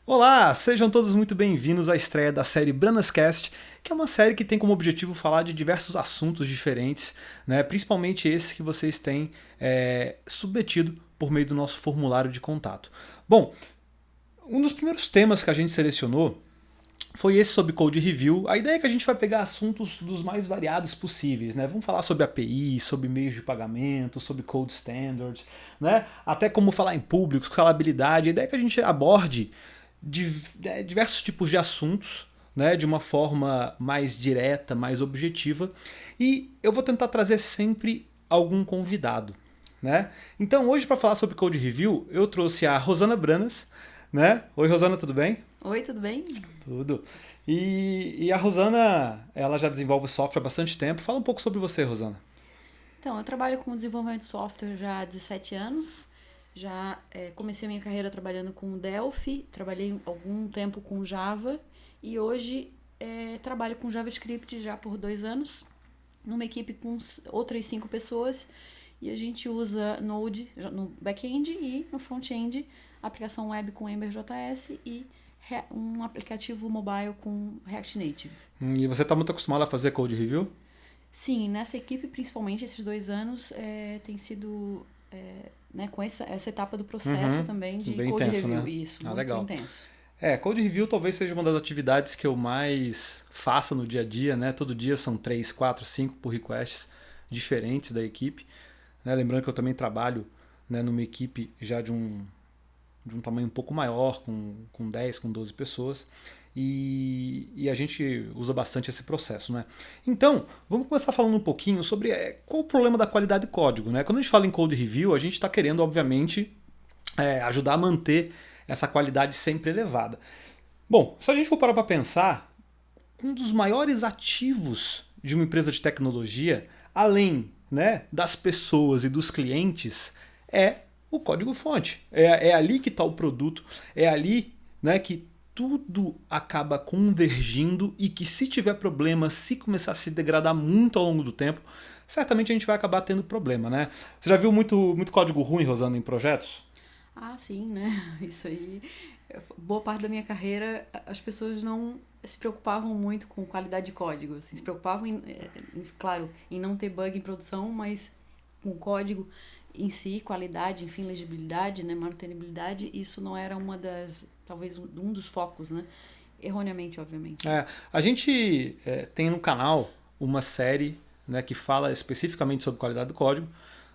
Olá, sejam todos muito bem-vindos à estreia da série Branascast, que é uma série que tem como objetivo falar de diversos assuntos diferentes, né? Principalmente esses que vocês têm submetido por meio do nosso formulário de contato. Bom, um dos primeiros temas que a gente selecionou foi esse sobre Code Review. A ideia é que a gente vai pegar assuntos dos mais variados possíveis, né? Vamos falar sobre API, sobre meios de pagamento, sobre Code Standards, né? Até como falar em público, escalabilidade. A ideia é que a gente aborde diversos tipos de assuntos, né, de uma forma mais direta, mais objetiva, e eu vou tentar trazer sempre algum convidado, né? Então hoje para falar sobre Code Review eu trouxe a Rosana Branas, né? Oi Rosana, tudo bem? Oi, tudo bem? Tudo. E a Rosana, ela já desenvolve software há bastante tempo. Fala um pouco sobre você, Rosana. Então, eu trabalho com desenvolvimento de software já há 17 anos. Já comecei a minha carreira trabalhando com Delphi, trabalhei algum tempo com Java e hoje trabalho com JavaScript já por 2 anos, numa equipe com outras 5 pessoas, e a gente usa Node no back-end e no front-end, aplicação web com Ember.js e um aplicativo mobile com React Native. E você está muito acostumado a fazer Code Review? Sim, nessa equipe, principalmente esses 2 anos, tem sido né, com essa etapa do processo também de Bem code intenso, review. né? Isso, Ah, muito legal. intenso. Code Review talvez seja uma das atividades que eu mais faço no dia a dia, né? Todo dia são 3, 4, 5 pull requests diferentes da equipe, né? Lembrando que eu também trabalho, né, numa equipe já de um tamanho um pouco maior, com 10, com 12 pessoas, e a gente usa bastante esse processo, né? Então, vamos começar falando um pouquinho sobre qual o problema da qualidade de código, né? Quando a gente fala em Code Review, a gente está querendo, obviamente, ajudar a manter essa qualidade sempre elevada. Bom, se a gente for parar para pensar, um dos maiores ativos de uma empresa de tecnologia, além, né, das pessoas e dos clientes, é o código-fonte. É ali que está o produto, é ali, né, que tudo acaba convergindo e que, se tiver problema, se começar a se degradar muito ao longo do tempo, certamente a gente vai acabar tendo problema, né? Você já viu muito código ruim, Rosana, em projetos? Ah, sim, né? Isso aí. Boa parte da minha carreira, as pessoas não se preocupavam muito com qualidade de código. Assim, se preocupavam, claro, em não ter bug em produção, mas com o código em si, qualidade, enfim, legibilidade, né, manutenibilidade, isso não era talvez um dos focos, né? Erroneamente, obviamente. A gente tem no canal uma série, né, que fala especificamente sobre qualidade do código,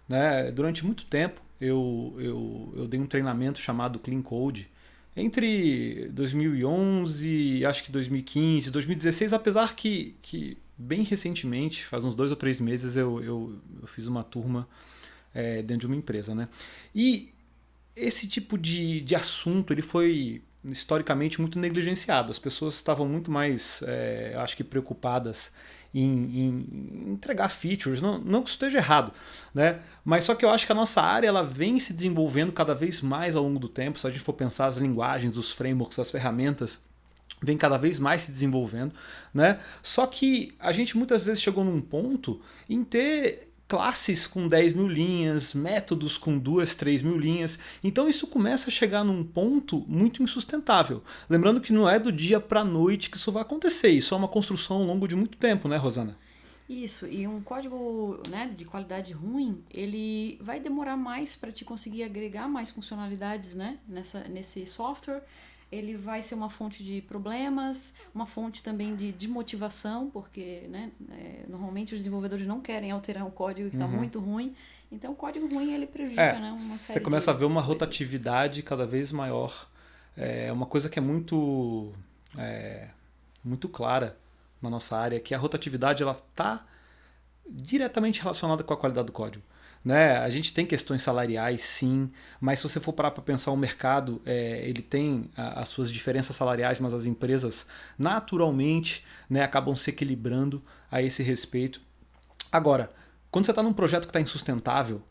né? Durante muito tempo eu dei um treinamento chamado Clean Code entre 2011 e acho que 2015, 2016, apesar que bem recentemente, faz uns 2 ou 3 meses, eu fiz uma turma dentro de uma empresa, né? E esse tipo de assunto ele foi historicamente muito negligenciado. As pessoas estavam muito mais, acho que, preocupadas em entregar features. Não que isso esteja errado, né? Mas só que eu acho que a nossa área ela vem se desenvolvendo cada vez mais ao longo do tempo. Se a gente for pensar as linguagens, os frameworks, as ferramentas, vem cada vez mais se desenvolvendo, né? Só que a gente muitas vezes chegou num ponto em ter classes com 10 mil linhas, métodos com 2, 3 mil linhas. Então isso começa a chegar num ponto muito insustentável. Lembrando que não é do dia para a noite que isso vai acontecer. Isso é uma construção ao longo de muito tempo, né, Rosana? Isso, e um código, né, de qualidade ruim, ele vai demorar mais para te conseguir agregar mais funcionalidades, né, nesse software. Ele vai ser uma fonte de problemas, uma fonte também de desmotivação, porque, né, normalmente os desenvolvedores não querem alterar um código que está muito ruim. Então, o código ruim ele prejudica, né, uma Você série começa a de ver uma coisas. rotatividade cada vez maior. É uma coisa que é muito clara na nossa área, que a rotatividade ela está diretamente relacionada com a qualidade do código. Né? A gente tem questões salariais, sim, mas se você for parar para pensar, o mercado ele tem as suas diferenças salariais, mas as empresas naturalmente, né, acabam se equilibrando a esse respeito. Agora, quando você está num projeto que está insustentável,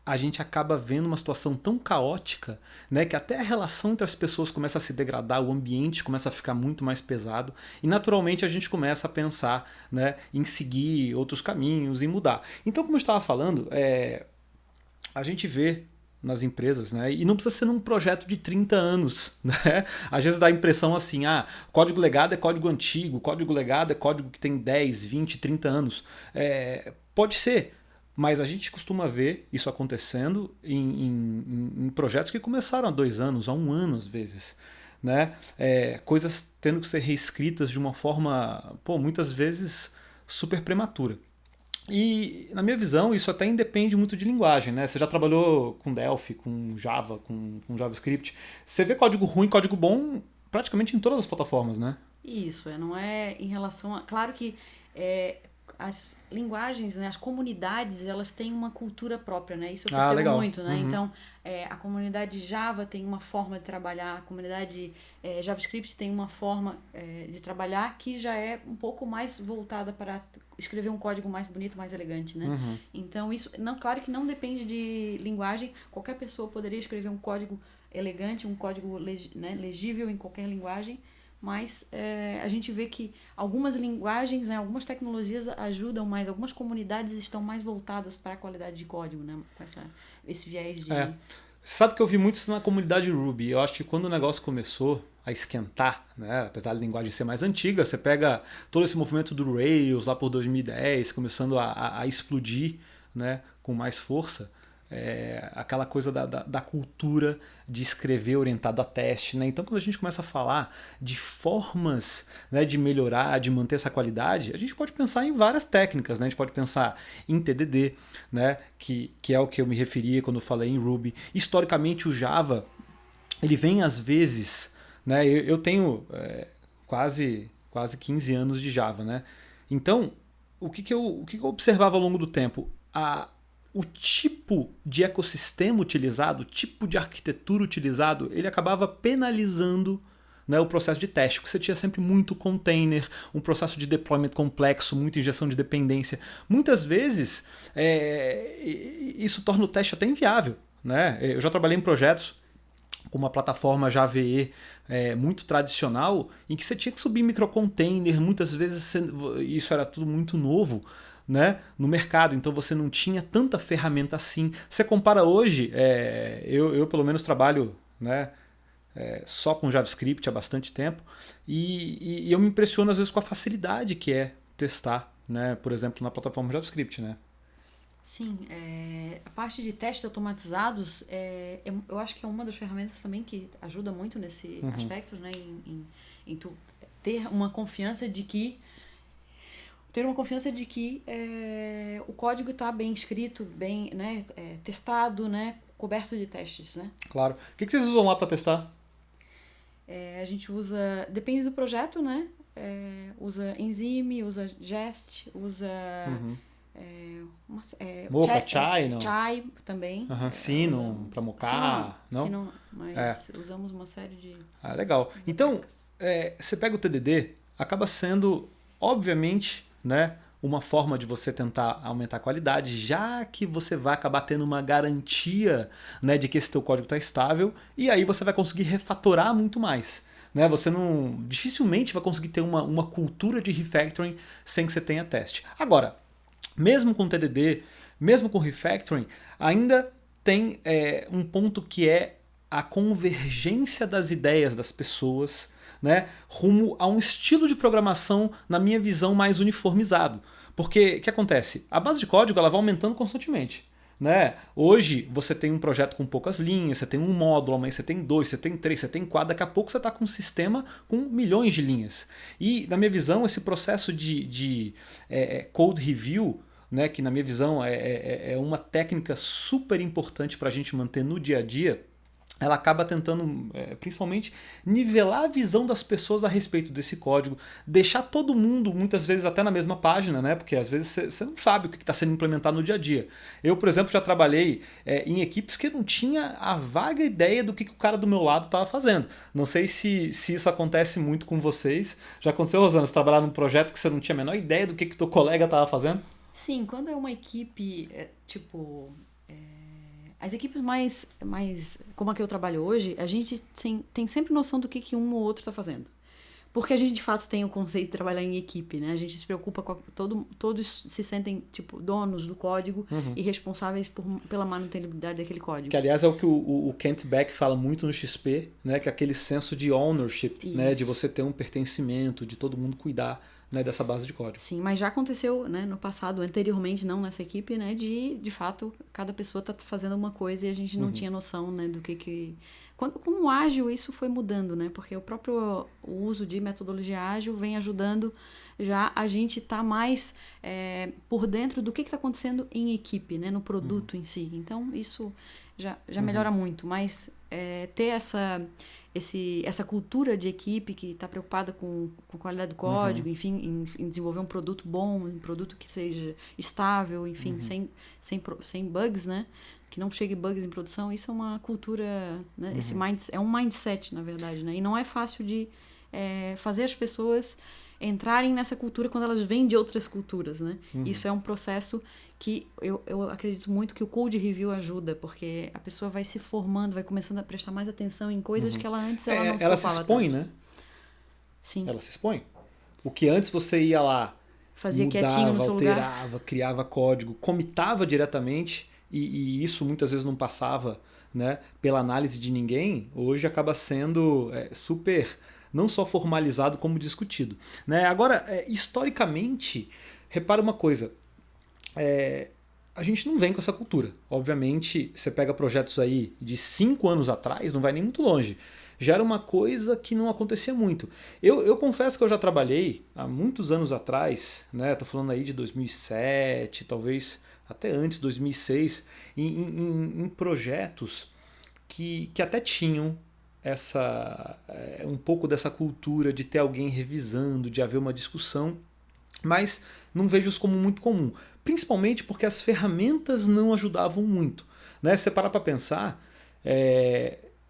a gente acaba vendo uma situação tão caótica, né, que até a relação entre as pessoas começa a se degradar, o ambiente começa a ficar muito mais pesado e naturalmente a gente começa a pensar, né, em seguir outros caminhos, em mudar. Então, como eu estava falando, a gente vê nas empresas, né? E não precisa ser num projeto de 30 anos, né? Às vezes dá a impressão assim, código legado é código antigo, código legado é código que tem 10, 20, 30 anos. Pode ser, mas a gente costuma ver isso acontecendo em projetos que começaram há 2 anos, há 1 ano às vezes, né? Coisas tendo que ser reescritas de uma forma, muitas vezes super prematura. E, na minha visão, isso até independe muito de linguagem, né? Você já trabalhou com Delphi, com Java, com JavaScript. Você vê código ruim, código bom praticamente em todas as plataformas, né? Isso, não é em relação a... Claro que as linguagens, né, as comunidades, elas têm uma cultura própria, né? Isso eu percebo legal. muito, né? Uhum. Então, a comunidade Java tem uma forma de trabalhar, a comunidade JavaScript tem uma forma de trabalhar que já é um pouco mais voltada para escrever um código mais bonito, mais elegante, né? Uhum. Então, isso, claro que não depende de linguagem. Qualquer pessoa poderia escrever um código elegante, um código legível em qualquer linguagem. Mas a gente vê que algumas linguagens, né, algumas tecnologias ajudam mais, algumas comunidades estão mais voltadas para a qualidade de código, né, com esse viés de... Sabe que eu vi muito isso na comunidade Ruby. Eu acho que quando o negócio começou a esquentar, né, apesar da linguagem ser mais antiga, você pega todo esse movimento do Rails lá por 2010, começando a explodir, né, com mais força. Aquela coisa da cultura de escrever orientado a teste, né? Então, quando a gente começa a falar de formas, né, de melhorar, de manter essa qualidade, a gente pode pensar em várias técnicas, né? A gente pode pensar em TDD, né, que é o que eu me referia quando eu falei em Ruby. Historicamente, o Java, ele vem às vezes, né? Eu tenho quase 15 anos de Java, né? Então, o que eu observava ao longo do tempo? O tipo de ecossistema utilizado, o tipo de arquitetura utilizado, ele acabava penalizando, né, o processo de teste, porque você tinha sempre muito container, um processo de deployment complexo, muita injeção de dependência. Muitas vezes, isso torna o teste até inviável, né? Eu já trabalhei em projetos com uma plataforma JVE muito tradicional, em que você tinha que subir microcontainer, muitas vezes isso era tudo muito novo, né, no mercado, então você não tinha tanta ferramenta assim. Você compara hoje, eu pelo menos trabalho, né, só com JavaScript há bastante tempo, e eu me impressiono às vezes com a facilidade que é testar, né, por exemplo, na plataforma JavaScript, né? Sim, a parte de testes automatizados, eu acho que é uma das ferramentas também que ajuda muito nesse aspecto, né, em tu ter uma confiança de que o código está bem escrito, bem, né, testado, né, coberto de testes, né? Claro. O que vocês usam lá para testar? A gente usa, depende do projeto, né? Usa Enzyme, usa Jest, usa Mocha, Chai, não? Chai também. Sino para mocar, não? Sino, mas usamos uma série de... legal. Então, você pega o TDD, acaba sendo, obviamente, né, uma forma de você tentar aumentar a qualidade, já que você vai acabar tendo uma garantia, né, de que esse teu código está estável, e aí você vai conseguir refatorar muito mais. Né? Você dificilmente vai conseguir ter uma cultura de refactoring sem que você tenha teste. Agora, mesmo com TDD, mesmo com refactoring, ainda tem um ponto que é a convergência das ideias das pessoas, né, rumo a um estilo de programação, na minha visão, mais uniformizado. Porque o que acontece? A base de código ela vai aumentando constantemente. Né? Hoje você tem um projeto com poucas linhas, você tem um módulo, amanhã você tem 2, você tem 3, você tem 4, daqui a pouco você está com um sistema com milhões de linhas. E, na minha visão, esse processo de code review, né, que na minha visão é uma técnica super importante para a gente manter no dia a dia, ela acaba tentando, principalmente, nivelar a visão das pessoas a respeito desse código, deixar todo mundo, muitas vezes, até na mesma página, né? Porque às vezes você não sabe o que está sendo implementado no dia a dia. Eu, por exemplo, já trabalhei em equipes que não tinha a vaga ideia do que o cara do meu lado estava fazendo. Não sei se isso acontece muito com vocês. Já aconteceu, Rosana, você trabalhar num projeto que você não tinha a menor ideia do que o teu colega estava fazendo? Sim, quando é uma equipe, as equipes mais como a que eu trabalho hoje, a gente tem sempre noção do que um ou outro está fazendo. Porque a gente, de fato, tem o conceito de trabalhar em equipe, né? A gente se preocupa com... Todos se sentem, tipo, donos do código e responsáveis pela manutenibilidade daquele código. Que, aliás, é o que o Kent Beck fala muito no XP, né? Que é aquele senso de ownership, né? De você ter um pertencimento, de todo mundo cuidar, né, dessa base de código. Sim, mas já aconteceu, né, no passado, anteriormente, não nessa equipe, né, de fato, cada pessoa tá fazendo uma coisa e a gente não tinha noção, né, do que... Com o ágil, isso foi mudando, né, porque o uso de metodologia ágil vem ajudando já a gente tá mais por dentro do que tá acontecendo em equipe, né, no produto em si. Então, isso já melhora muito, mas ter essa cultura de equipe que está preocupada com qualidade do código, enfim, em desenvolver um produto bom, um produto que seja estável, enfim, sem bugs, né? Que não chegue bugs em produção, isso é uma cultura, né? É um mindset, na verdade, né? E não é fácil de fazer as pessoas entrarem nessa cultura quando elas vêm de outras culturas, né? Isso é um processo que eu acredito muito que o code review ajuda, porque a pessoa vai se formando, vai começando a prestar mais atenção em coisas que ela antes ela não se ela se expõe, tanto. né? Sim. Ela se expõe. O que antes você ia lá, fazia mudava, quietinho no seu alterava, lugar. criava código, comitava diretamente, e isso muitas vezes não passava, né, pela análise de ninguém, hoje acaba sendo super, não só formalizado, como discutido. Né? Agora, historicamente, repara uma coisa, a gente não vem com essa cultura. Obviamente, você pega projetos aí de 5 anos atrás, não vai nem muito longe. Já era uma coisa que não acontecia muito. Eu confesso que eu já trabalhei há muitos anos atrás, né? Tô falando aí de 2007, talvez até antes, 2006, em projetos que até tinham um pouco dessa cultura de ter alguém revisando, de haver uma discussão, mas não vejo isso como muito comum. Principalmente porque as ferramentas não ajudavam muito. Né? Se você parar para pensar,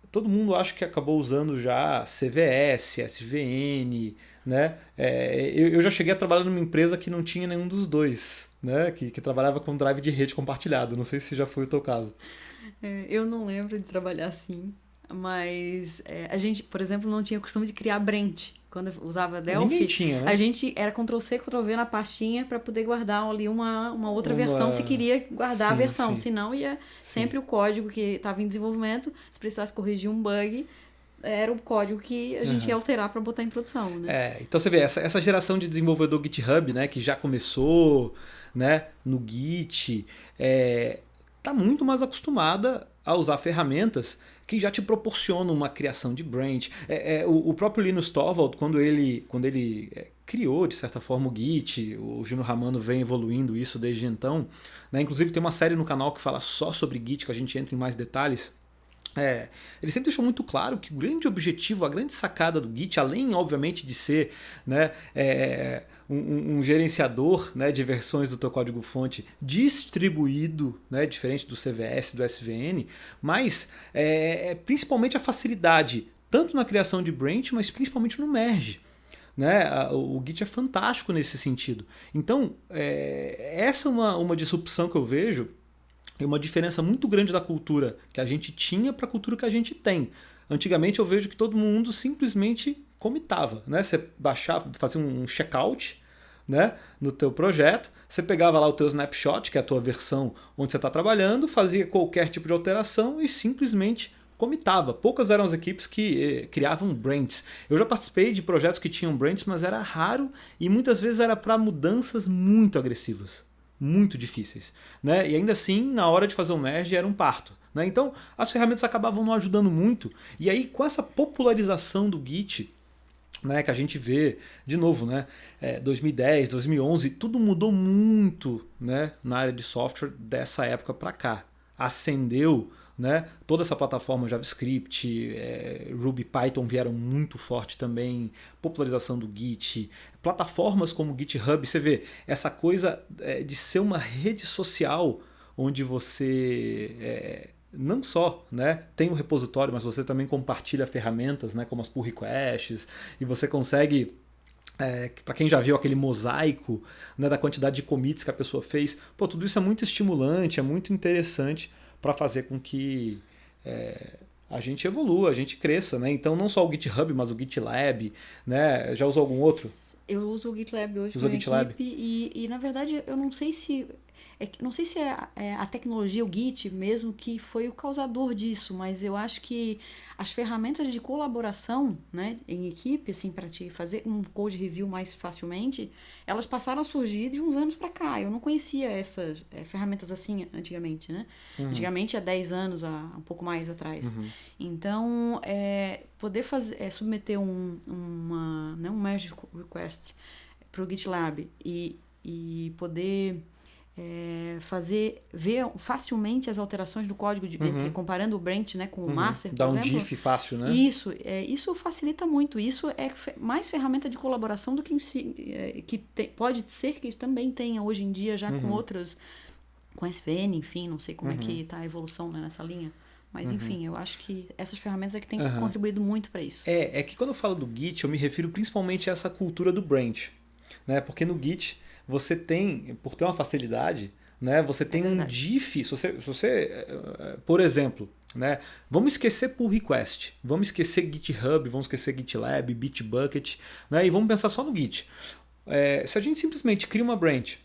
todo mundo acho que acabou usando já CVS, SVN, né? Eu já cheguei a trabalhar numa empresa que não tinha nenhum dos dois, né? Que trabalhava com drive de rede compartilhado. Não sei se já foi o teu caso. Eu não lembro de trabalhar assim, mas a gente, por exemplo, não tinha o costume de criar Brent. Quando eu usava Delphi, ninguém tinha, né? a gente era Ctrl+C, Ctrl+V na pastinha para poder guardar ali uma outra versão se queria guardar a versão. Sim. Senão ia sempre o código que estava em desenvolvimento, se precisasse corrigir um bug, era o código que a gente ia alterar para botar em produção. Né? Então você vê, essa geração de desenvolvedor GitHub, né, que já começou, né, no Git, tá muito mais acostumada a usar ferramentas que já te proporcionam uma criação de branch. O próprio Linus Torvald, quando ele criou, de certa forma, o Git, o Júnior Ramano vem evoluindo isso desde então. Né? Inclusive tem uma série no canal que fala só sobre Git, que a gente entra em mais detalhes. Ele sempre deixou muito claro que o grande objetivo, a grande sacada do Git, além, obviamente, de ser, né, um gerenciador, né, de versões do teu código-fonte distribuído, né, diferente do CVS, do SVN, mas principalmente a facilidade, tanto na criação de branch, mas principalmente no merge. Né? O Git é fantástico nesse sentido. Então, essa é uma disrupção que eu vejo, é uma diferença muito grande da cultura que a gente tinha para a cultura que a gente tem. Antigamente eu vejo que todo mundo simplesmente comitava, né? Você baixava, fazia um checkout, né, no teu projeto, você pegava lá o teu snapshot, que é a tua versão onde você está trabalhando, fazia qualquer tipo de alteração e simplesmente comitava. Poucas eram as equipes que criavam branches. Eu já participei de projetos que tinham branches, mas era raro e muitas vezes era para mudanças muito agressivas. Muito difíceis. Né? E ainda assim, na hora de fazer o merge, era um parto. Né? Então, as ferramentas acabavam não ajudando muito. E aí, com essa popularização do Git, né, que a gente vê, de novo, né, 2010, 2011, tudo mudou muito, né, na área de software dessa época para cá. Ascendeu, né, toda essa plataforma JavaScript, Ruby, Python vieram muito forte também, popularização do Git, plataformas como o GitHub, você vê essa coisa de ser uma rede social onde você não só, né, tem um repositório, mas você também compartilha ferramentas, né, como as pull requests, e você consegue, para quem já viu aquele mosaico, né, da quantidade de commits que a pessoa fez, tudo isso é muito estimulante, é muito interessante para fazer com que a gente evolua, a gente cresça, né? Então não só o GitHub, mas o GitLab, né? Já usou algum outro? Eu uso o GitLab hoje Usa com a GitLab? equipe e, na verdade, eu não sei se... não sei se é a tecnologia, o Git mesmo, que foi o causador disso, mas eu acho que as ferramentas de colaboração, né, em equipe, assim, para te fazer um code review mais facilmente, elas passaram a surgir de uns anos para cá. Eu não conhecia essas ferramentas assim antigamente, né? Antigamente, há 10 anos, há um pouco mais atrás. Então, poder submeter um merge request para o GitLab e poder ver facilmente as alterações do código, comparando o branch, né, com o master, por Dá um exemplo. diff fácil, né? Isso facilita muito. Isso é mais ferramenta de colaboração do que pode ser que também tenha hoje em dia já com outras, com SVN, enfim, não sei como é que está a evolução, né, nessa linha. Mas, enfim, eu acho que essas ferramentas é que têm contribuído muito para isso. É que quando eu falo do Git, eu me refiro principalmente a essa cultura do branch, né? Porque no Git você tem, por ter uma facilidade, né? Você tem um diff, se você, por exemplo, né? Vamos esquecer pull request, vamos esquecer GitHub, vamos esquecer GitLab, Bitbucket, né? E vamos pensar só no Git. Se a gente simplesmente cria uma branch,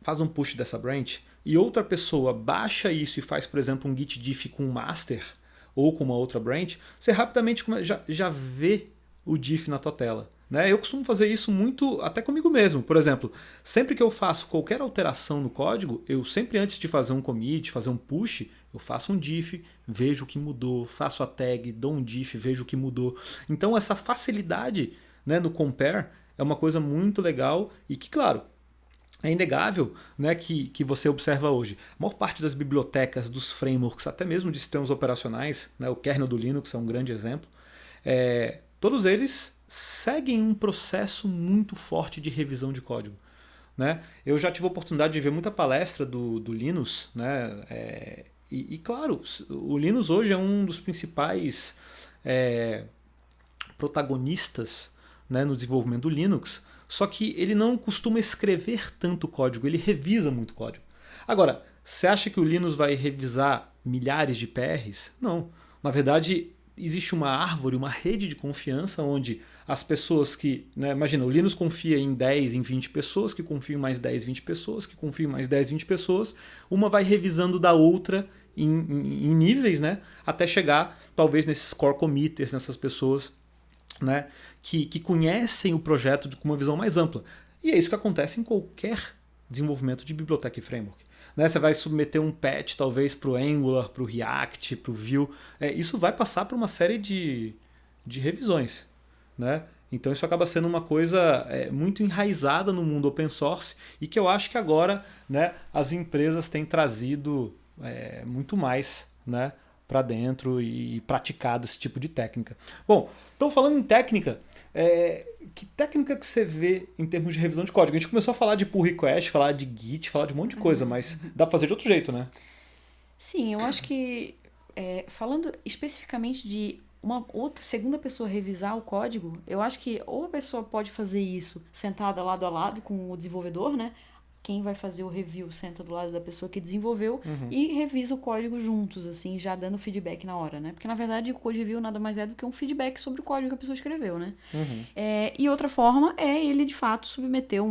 faz um push dessa branch e outra pessoa baixa isso e faz, por exemplo, um git diff com um master ou com uma outra branch, você rapidamente já vê o diff na tua tela. Né? Eu costumo fazer isso muito até comigo mesmo. Por exemplo, sempre que eu faço qualquer alteração no código, eu sempre antes de fazer um commit, fazer um push, eu faço um diff, vejo o que mudou, faço a tag, dou um diff, vejo o que mudou. Então essa facilidade, né, no compare é uma coisa muito legal e que, claro, é inegável, né, que você observa hoje. A maior parte das bibliotecas, dos frameworks, até mesmo de sistemas operacionais, né, o kernel do Linux é um grande exemplo, todos eles seguem um processo muito forte de revisão de código. Né? Eu já tive a oportunidade de ver muita palestra do Linus, né? E claro, o Linus hoje é um dos principais protagonistas, né, no desenvolvimento do Linux, só que ele não costuma escrever tanto código, ele revisa muito código. Agora, você acha que o Linus vai revisar milhares de PRs? Não. Na verdade, existe uma árvore, uma rede de confiança onde as pessoas que... Né, imagina, o Linus confia em 10, em 20 pessoas, que confiam em mais 10, 20 pessoas, que confiam em mais 10, 20 pessoas. Uma vai revisando da outra em níveis, né, até chegar, talvez, nesses core committers, nessas pessoas, né, que conhecem o projeto com uma visão mais ampla. E é isso que acontece em qualquer desenvolvimento de biblioteca e framework. Né, você vai submeter um patch, talvez, para o Angular, para o React, para o Vue. Isso vai passar por uma série de revisões. Né? Então isso acaba sendo uma coisa muito enraizada no mundo open source e que eu acho que agora, né, as empresas têm trazido muito mais, né, para dentro e praticado esse tipo de técnica. Bom, então falando em técnica, que técnica que você vê em termos de revisão de código? A gente começou a falar de pull request, falar de Git, falar de um monte de coisa, mas dá para fazer de outro jeito, né? Sim, eu acho que falando especificamente de uma outra segunda pessoa revisar o código, eu acho que ou a pessoa pode fazer isso sentada lado a lado com o desenvolvedor, né? Quem vai fazer o review senta do lado da pessoa que desenvolveu e revisa o código juntos, assim, já dando feedback na hora, né? Porque, na verdade, o code review nada mais é do que um feedback sobre o código que a pessoa escreveu, né? E outra forma é ele, de fato, submeter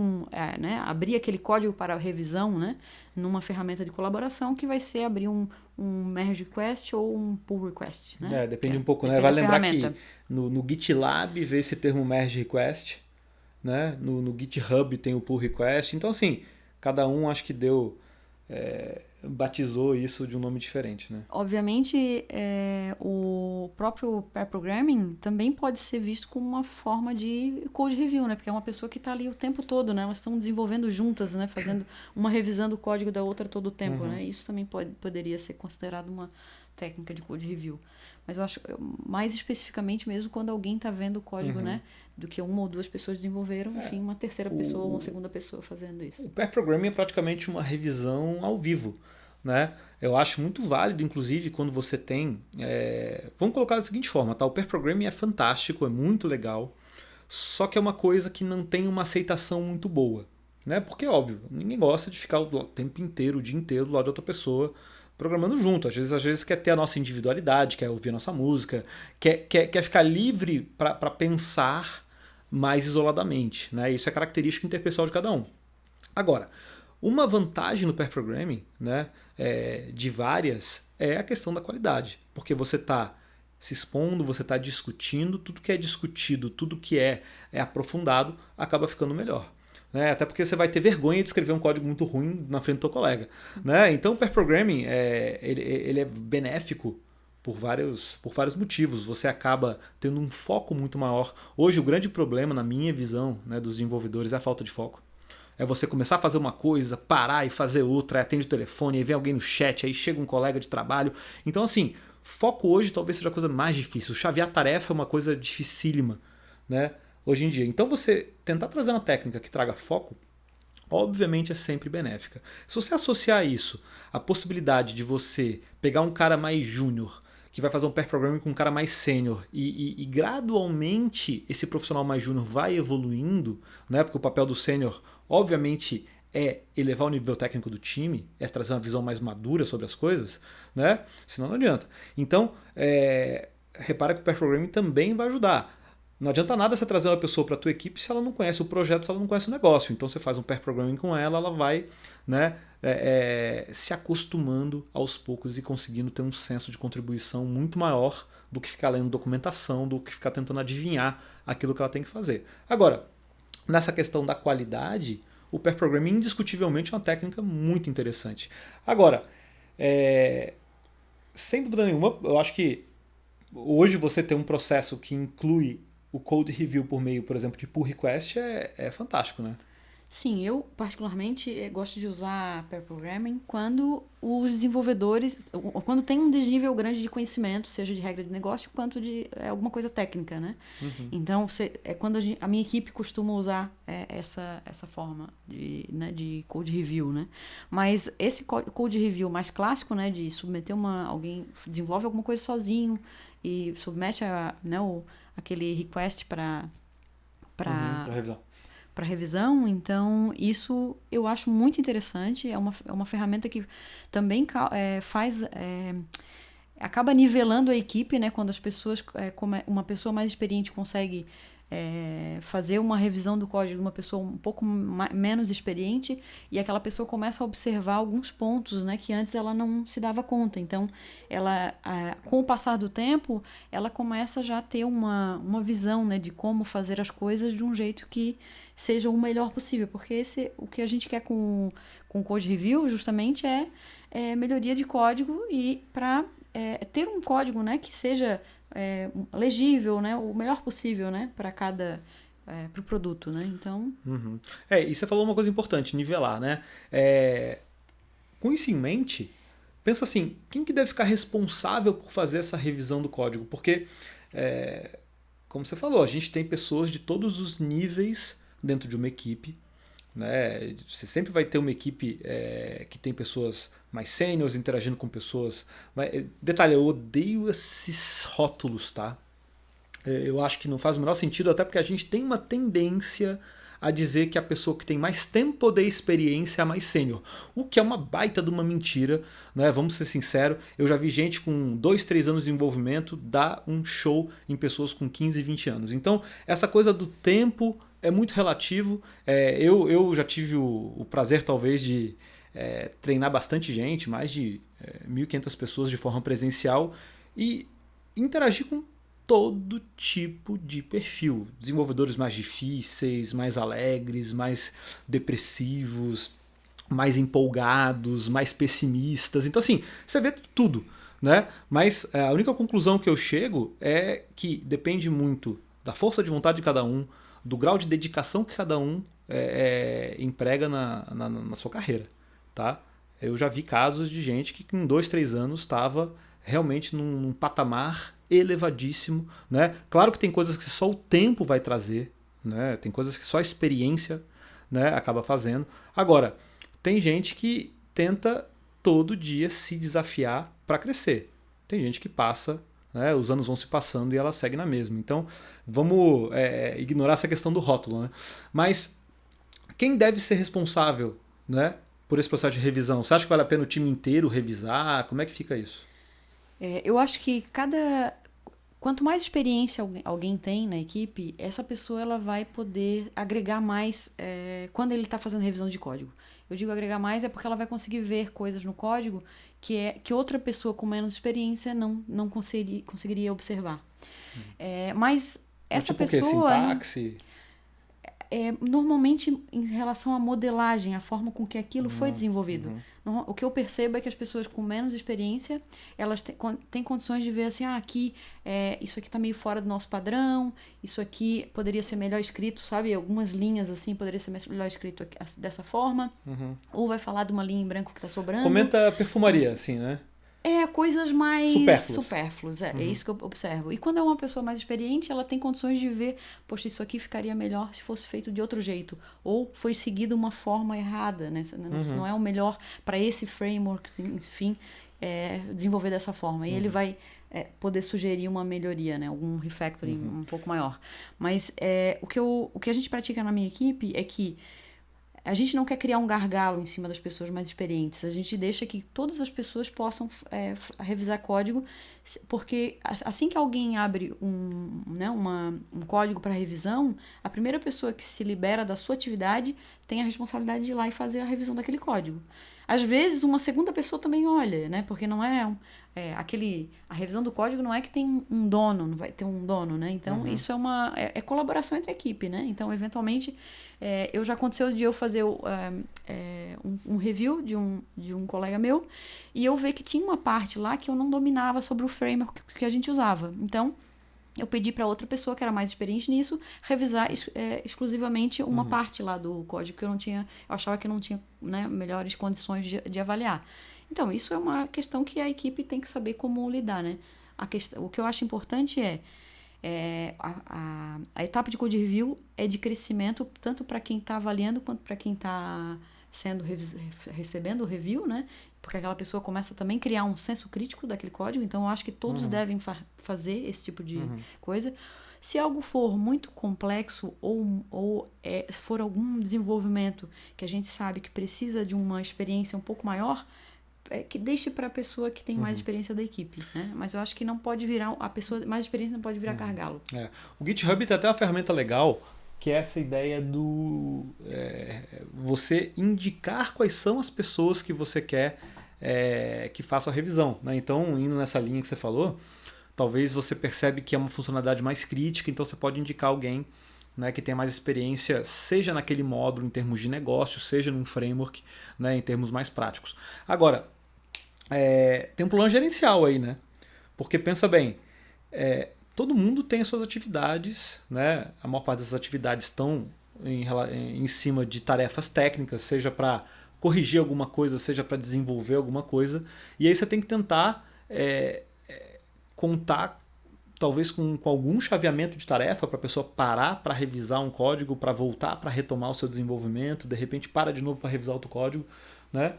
né? Abrir aquele código para revisão, né? Numa ferramenta de colaboração que vai ser abrir um merge request ou um pull request, né? Depende um pouco, né? Vale lembrar que no GitLab vê esse termo merge request, né? No GitHub tem o pull request. Então, assim, cada um acho que batizou isso de um nome diferente, né? Obviamente, o próprio pair programming também pode ser visto como uma forma de code review, né? Porque é uma pessoa que está ali o tempo todo, né? Elas estão desenvolvendo juntas, né? Fazendo uma revisando o código da outra todo o tempo, né? Isso também poderia ser considerado uma técnica de code review. Mas eu acho mais especificamente mesmo quando alguém está vendo o código, né? Do que uma ou duas pessoas desenvolveram, enfim, uma terceira pessoa ou uma segunda pessoa fazendo isso. O pair programming é praticamente uma revisão ao vivo, né? Eu acho muito válido, inclusive, quando você tem... Vamos colocar da seguinte forma, tá? O pair programming é fantástico, é muito legal, só que é uma coisa que não tem uma aceitação muito boa, né? Porque, óbvio, ninguém gosta de ficar o tempo inteiro, o dia inteiro do lado de outra pessoa programando junto. Às vezes quer ter a nossa individualidade, quer ouvir a nossa música, quer ficar livre para pensar mais isoladamente, né? Isso é característica interpessoal de cada um. Agora, uma vantagem no pair programming, né, de várias, é a questão da qualidade, porque você está se expondo, você está discutindo, tudo que é discutido, tudo que é aprofundado, acaba ficando melhor. Né? Até porque você vai ter vergonha de escrever um código muito ruim na frente do teu colega. Né? Então o pair programming ele é benéfico por vários motivos. Você acaba tendo um foco muito maior. Hoje o grande problema, na minha visão, né, dos desenvolvedores é a falta de foco. É você começar a fazer uma coisa, parar e fazer outra, aí atende o telefone, aí vem alguém no chat, aí chega um colega de trabalho. Então assim, foco hoje talvez seja a coisa mais difícil. Chavear tarefa é uma coisa dificílima, né? Hoje em dia. Então você tentar trazer uma técnica que traga foco, obviamente é sempre benéfica. Se você associar isso à possibilidade de você pegar um cara mais júnior, que vai fazer um pair programming com um cara mais sênior, e gradualmente esse profissional mais júnior vai evoluindo, né? Porque o papel do sênior, obviamente, é elevar o nível técnico do time, é trazer uma visão mais madura sobre as coisas, né? Senão não adianta. Então, repara que o pair programming também vai ajudar. Não adianta nada você trazer uma pessoa para a tua equipe se ela não conhece o projeto, se ela não conhece o negócio. Então você faz um pair programming com ela, ela vai, né, se acostumando aos poucos e conseguindo ter um senso de contribuição muito maior do que ficar lendo documentação, do que ficar tentando adivinhar aquilo que ela tem que fazer. Agora, nessa questão da qualidade, o pair programming indiscutivelmente é uma técnica muito interessante. Agora, sem dúvida nenhuma, eu acho que hoje você ter um processo que inclui o code review por meio, por exemplo, de pull request é fantástico, né? Sim, eu particularmente gosto de usar pair programming quando os desenvolvedores, quando tem um desnível grande de conhecimento, seja de regra de negócio, quanto de alguma coisa técnica, né? Uhum. Então, quando a minha equipe costuma usar essa forma de code review, né? Mas esse code review mais clássico, né, de submeter alguém desenvolve alguma coisa sozinho e submete aquele request para revisão, então isso eu acho muito interessante, é uma ferramenta que também acaba nivelando a equipe, né, quando as pessoas, uma pessoa mais experiente consegue fazer uma revisão do código de uma pessoa um pouco menos experiente, e aquela pessoa começa a observar alguns pontos, né, que antes ela não se dava conta. Então, ela, com o passar do tempo, ela começa já a ter uma visão, né, de como fazer as coisas de um jeito que seja o melhor possível, porque o que a gente quer com o Code Review justamente é melhoria de código e para ter um código, né, que seja legível, né, o melhor possível, né, para pro produto, né? Então. Uhum. E você falou uma coisa importante, nivelar, né? Com isso em mente, pensa assim, quem que deve ficar responsável por fazer essa revisão do código? Porque, como você falou, a gente tem pessoas de todos os níveis dentro de uma equipe, né? Você sempre vai ter uma equipe que tem pessoas mais sêniores interagindo com pessoas. Detalhe, eu odeio esses rótulos, tá? Eu acho que não faz o menor sentido, até porque a gente tem uma tendência a dizer que a pessoa que tem mais tempo de experiência é a mais sênior, o que é uma baita de uma mentira, né? Vamos ser sinceros, eu já vi gente com 2, 3 anos de envolvimento dar um show em pessoas com 15, 20 anos. Então, essa coisa do tempo é muito relativo. Eu já tive o prazer, talvez, de treinar bastante gente, mais de 1.500 pessoas de forma presencial, e interagir com todo tipo de perfil. Desenvolvedores mais difíceis, mais alegres, mais depressivos, mais empolgados, mais pessimistas. Então, assim, você vê tudo, né? Mas a única conclusão que eu chego é que depende muito da força de vontade de cada um, do grau de dedicação que cada um emprega na sua carreira, tá? Eu já vi casos de gente que em 2, 3 anos estava realmente num patamar elevadíssimo, né? Claro que tem coisas que só o tempo vai trazer, né? Tem coisas que só a experiência, né, acaba fazendo. Agora, tem gente que tenta todo dia se desafiar para crescer. Tem gente que passa, né, os anos vão se passando e ela segue na mesma. Então, vamos ignorar essa questão do rótulo, né? Mas quem deve ser responsável, né, por esse processo de revisão? Você acha que vale a pena o time inteiro revisar? Como é que fica isso? Eu acho que quanto mais experiência alguém tem na equipe, essa pessoa ela vai poder agregar mais quando ele está fazendo revisão de código. Eu digo agregar mais é porque ela vai conseguir ver coisas no código que outra pessoa com menos experiência não conseguiria observar. Mas essa tipo pessoa... o quê? Sintaxe? Normalmente em relação à modelagem, a forma com que aquilo foi desenvolvido. O que eu percebo é que as pessoas com menos experiência, elas têm condições de ver assim, aqui, isso aqui está meio fora do nosso padrão, isso aqui poderia ser melhor escrito, sabe? Algumas linhas assim, poderia ser melhor escrito dessa forma. Ou vai falar de uma linha em branco que está sobrando. Comenta perfumaria, assim, né? Coisas mais supérfluas. É isso que eu observo. E quando é uma pessoa mais experiente, ela tem condições de ver, poxa, isso aqui ficaria melhor se fosse feito de outro jeito. Ou foi seguido uma forma errada, né? Não é o melhor para esse framework, enfim, desenvolver dessa forma. E ele vai poder sugerir uma melhoria, né? Algum refactoring um pouco maior. Mas o que a gente pratica na minha equipe é que a gente não quer criar um gargalo em cima das pessoas mais experientes. A gente deixa que todas as pessoas possam revisar código, porque assim que alguém abre um código para revisão, a primeira pessoa que se libera da sua atividade tem a responsabilidade de ir lá e fazer a revisão daquele código. Às vezes, uma segunda pessoa também olha, né? Porque não a revisão do código não é que tem um dono, não vai ter um dono, né? Então, isso é colaboração entre a equipe, né? Então, eventualmente, já aconteceu de eu fazer um review de um colega meu e eu ver que tinha uma parte lá que eu não dominava sobre o framework que a gente usava. Então, eu pedi para outra pessoa que era mais experiente nisso revisar exclusivamente uma parte lá do código que eu achava que eu não tinha, né, melhores condições de avaliar. Então, isso é uma questão que a equipe tem que saber como lidar, né? O que eu acho importante a etapa de code review é de crescimento tanto para quem está avaliando quanto para quem está recebendo o review, né? Porque aquela pessoa começa também a criar um senso crítico daquele código. Então, eu acho que todos devem fazer esse tipo de coisa. Se algo for muito complexo ou for algum desenvolvimento que a gente sabe que precisa de uma experiência um pouco maior, que deixe para a pessoa que tem mais experiência da equipe, né? Mas eu acho que não pode virar, a pessoa mais experiente não pode virar gargalo. O GitHub tem até uma ferramenta legal, que é essa ideia do você indicar quais são as pessoas que você quer que façam a revisão, né? Então, indo nessa linha que você falou, talvez você percebe que é uma funcionalidade mais crítica, então você pode indicar alguém, né, que tem mais experiência, seja naquele módulo em termos de negócio, seja num framework, né, em termos mais práticos. Agora, tem um plano gerencial aí, né? Porque pensa bem, todo mundo tem as suas atividades, né? A maior parte das atividades estão em cima de tarefas técnicas, seja para corrigir alguma coisa, seja para desenvolver alguma coisa, e aí você tem que tentar contar talvez com algum chaveamento de tarefa para a pessoa parar para revisar um código, para voltar para retomar o seu desenvolvimento, de repente para de novo para revisar outro código, né?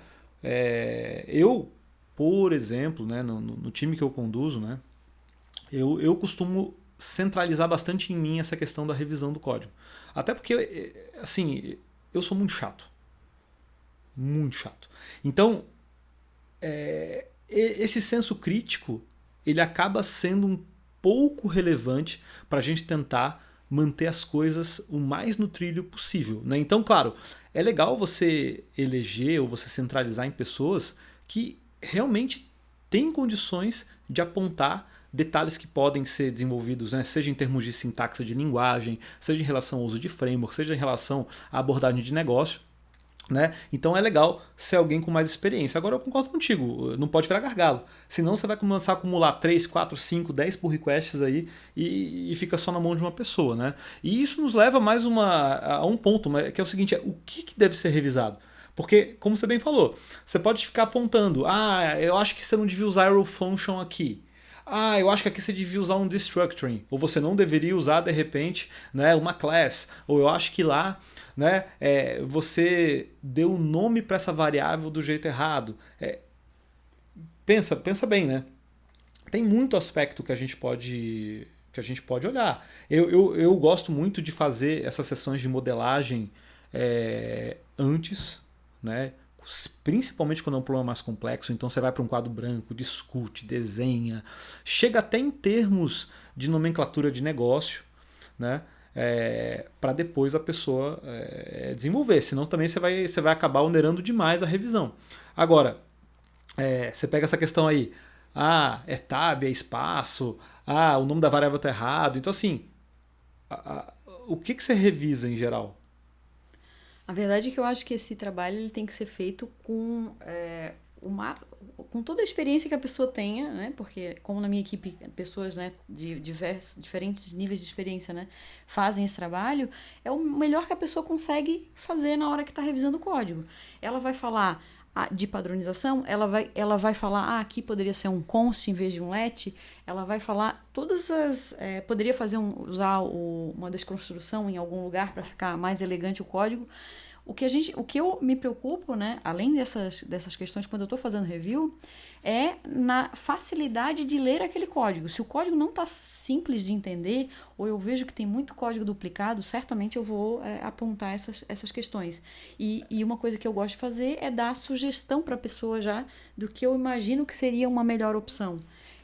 Eu, por exemplo, né, no time que eu conduzo, né, eu costumo centralizar bastante em mim essa questão da revisão do código. Até porque, assim, eu sou muito chato. Muito chato. Então, esse senso crítico, ele acaba sendo um pouco relevante para a gente tentar manter as coisas o mais no trilho possível, né? Então, claro, é legal você eleger ou você centralizar em pessoas que realmente têm condições de apontar detalhes que podem ser desenvolvidos, né? Seja em termos de sintaxe de linguagem, seja em relação ao uso de framework, seja em relação à abordagem de negócio, né? Então é legal ser alguém com mais experiência. Agora eu concordo contigo, não pode virar gargalo. Senão você vai começar a acumular 3, 4, 5, 10 pull requests aí e fica só na mão de uma pessoa, né? E isso nos leva mais a um ponto, que é o seguinte, o que deve ser revisado? Porque, como você bem falou, você pode ficar apontando, eu acho que você não devia usar arrow function aqui. Eu acho que aqui você devia usar um destructuring, ou você não deveria usar, de repente, né, uma class, ou eu acho que lá, né, você deu o nome para essa variável do jeito errado. Pensa bem, né? Tem muito aspecto que a gente pode olhar. Eu gosto muito de fazer essas sessões de modelagem antes, né, principalmente quando é um problema mais complexo, então você vai para um quadro branco, discute, desenha, chega até em termos de nomenclatura de negócio, né? Para depois a pessoa desenvolver, senão também você vai acabar onerando demais a revisão. Agora, você pega essa questão aí, é tab, é espaço, o nome da variável está errado, então assim, o que você revisa em geral? A verdade é que eu acho que esse trabalho ele tem que ser feito com com toda a experiência que a pessoa tenha, né? Porque como na minha equipe pessoas, né, de diferentes níveis de experiência, né, fazem esse trabalho, é o melhor que a pessoa consegue fazer na hora que está revisando o código. Ela vai falar de padronização, ela vai falar, aqui poderia ser um const em vez de um let, ela vai falar todas as... poderia usar uma desconstrução em algum lugar para ficar mais elegante o código. O que eu me preocupo, né, além dessas questões quando eu estou fazendo review, é na facilidade de ler aquele código. Se o código não está simples de entender, ou eu vejo que tem muito código duplicado, certamente eu vou apontar essas questões. E uma coisa que eu gosto de fazer é dar sugestão para a pessoa já do que eu imagino que seria uma melhor opção.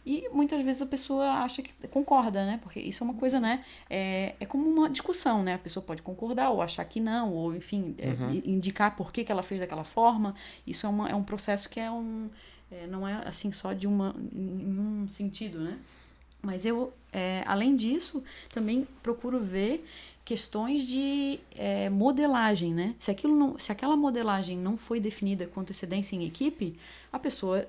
E muitas vezes a pessoa acha que concorda, né? Porque isso é uma coisa, né? É como uma discussão, né? A pessoa pode concordar ou achar que não, ou enfim, indicar por que ela fez daquela forma. Isso é um processo que não é assim só em um sentido, né? Mas eu, além disso, também procuro ver questões de modelagem, né? Se aquela modelagem não foi definida com antecedência em equipe, a pessoa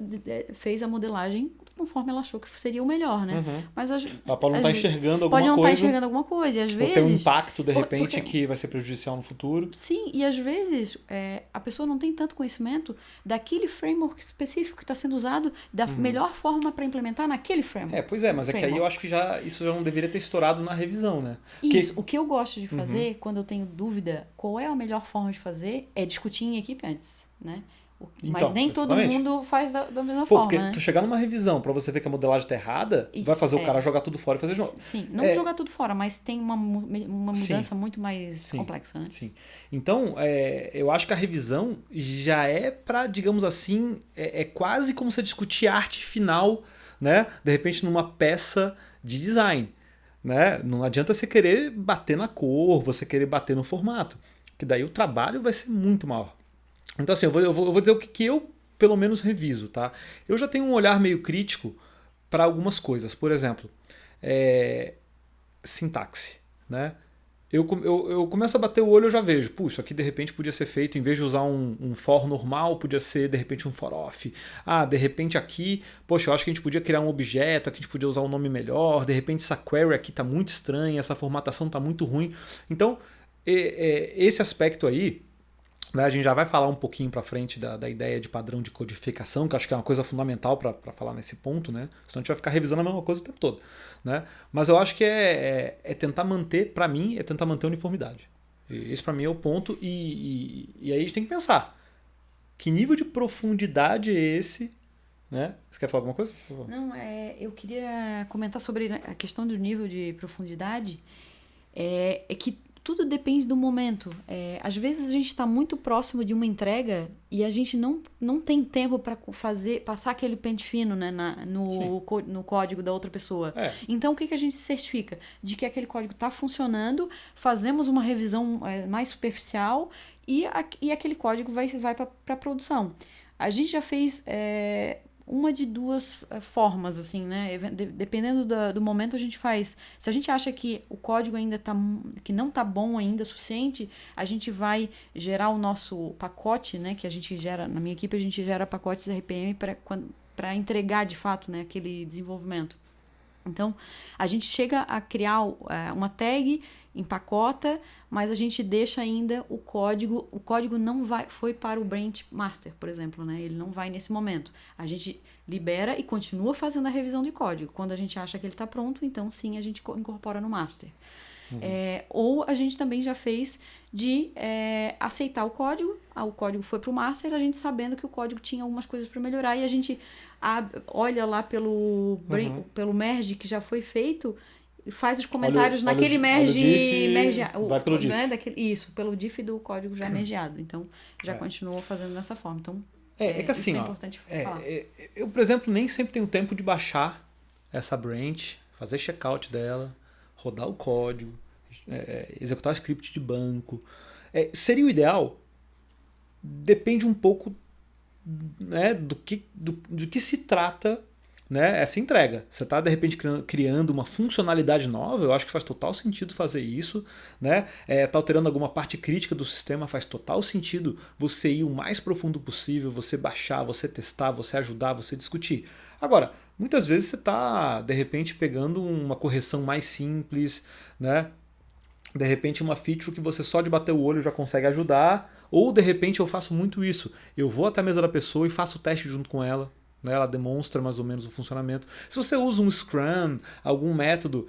fez a modelagem conforme ela achou que seria o melhor, né? Uhum. Mas ela pode não estar enxergando alguma coisa. Pode não estar enxergando alguma coisa. E às vezes, ou ter um impacto, de repente, que vai ser prejudicial no futuro. Sim, e às vezes a pessoa não tem tanto conhecimento daquele framework específico que está sendo usado da melhor forma para implementar naquele framework. Pois é, mas é que aí eu acho que isso já não deveria ter estourado na revisão, né? Isso. O que eu gosto de fazer, quando eu tenho dúvida qual é a melhor forma de fazer, é discutir em equipe antes, né? Mas então, nem todo mundo faz da mesma forma, porque né? tu chegar numa revisão pra você ver que a modelagem tá errada, vai fazer o cara jogar tudo fora e fazer de novo. Sim, não jogar tudo fora, mas tem uma mudança muito mais complexa, né? Sim. Então, eu acho que a revisão já é pra, digamos assim, quase como você discutir a arte final, né? De repente numa peça de design, né? Não adianta você querer bater na cor, você querer bater no formato, que daí o trabalho vai ser muito maior. Então assim, eu vou dizer o que eu pelo menos reviso, tá? Eu já tenho um olhar meio crítico para algumas coisas. Por exemplo, sintaxe, né? Eu começo a bater o olho e eu já vejo, isso aqui de repente podia ser feito, em vez de usar um for normal, podia ser de repente um for off. De repente aqui, eu acho que a gente podia criar um objeto, aqui a gente podia usar um nome melhor, de repente essa query aqui tá muito estranha, essa formatação tá muito ruim. Então, esse aspecto aí, a gente já vai falar um pouquinho para frente da ideia de padrão de codificação, que acho que é uma coisa fundamental para falar nesse ponto, né? Senão a gente vai ficar revisando a mesma coisa o tempo todo, né? Mas eu acho que tentar manter, para mim, tentar manter a uniformidade. Esse para mim é o ponto, e aí a gente tem que pensar, que nível de profundidade é esse, né? Você quer falar alguma coisa? Por favor. Não, eu queria comentar sobre a questão do nível de profundidade, que tudo depende do momento. Às vezes a gente está muito próximo de uma entrega e a gente não tem tempo para passar aquele pente fino, né, no código da outra pessoa. Então o que a gente certifica? De que aquele código está funcionando, fazemos uma revisão mais superficial e aquele código vai para a produção. A gente já fez uma de duas formas, assim, né? Dependendo do momento, a gente faz. Se a gente acha que o código ainda que não tá bom ainda o suficiente, a gente vai gerar o nosso pacote, né? Que a gente gera, na minha equipe, a gente gera pacotes RPM para entregar de fato, né, aquele desenvolvimento. Então, a gente chega a criar uma tag, empacota, mas a gente deixa ainda o código não foi para o branch master, por exemplo, né? Ele não vai nesse momento. A gente libera e continua fazendo a revisão de código. Quando a gente acha que ele está pronto, então sim, a gente incorpora no master. Ou a gente também já fez de aceitar o código foi para o master, a gente sabendo que o código tinha algumas coisas para melhorar, e a gente olha lá pelo merge que já foi feito, faz os comentários naquele vai pelo diff. Né, isso, pelo diff do código já mergeado. Então, já continuou fazendo dessa forma. Então, que assim, isso é importante falar. Eu, por exemplo, nem sempre tenho tempo de baixar essa branch, fazer checkout dela, rodar o código, executar o script de banco. Seria o ideal? Depende um pouco, né, do que se trata, né, essa entrega. Você está, de repente, criando uma funcionalidade nova, eu acho que faz total sentido fazer isso. Né? Tá alterando alguma parte crítica do sistema, faz total sentido você ir o mais profundo possível, você baixar, você testar, você ajudar, você discutir. Agora, muitas vezes você está, de repente, pegando uma correção mais simples, né? De repente uma feature que você só de bater o olho já consegue ajudar, ou de repente eu faço muito isso. Eu vou até a mesa da pessoa e faço o teste junto com ela. Ela demonstra mais ou menos o funcionamento. Se você usa um Scrum, algum método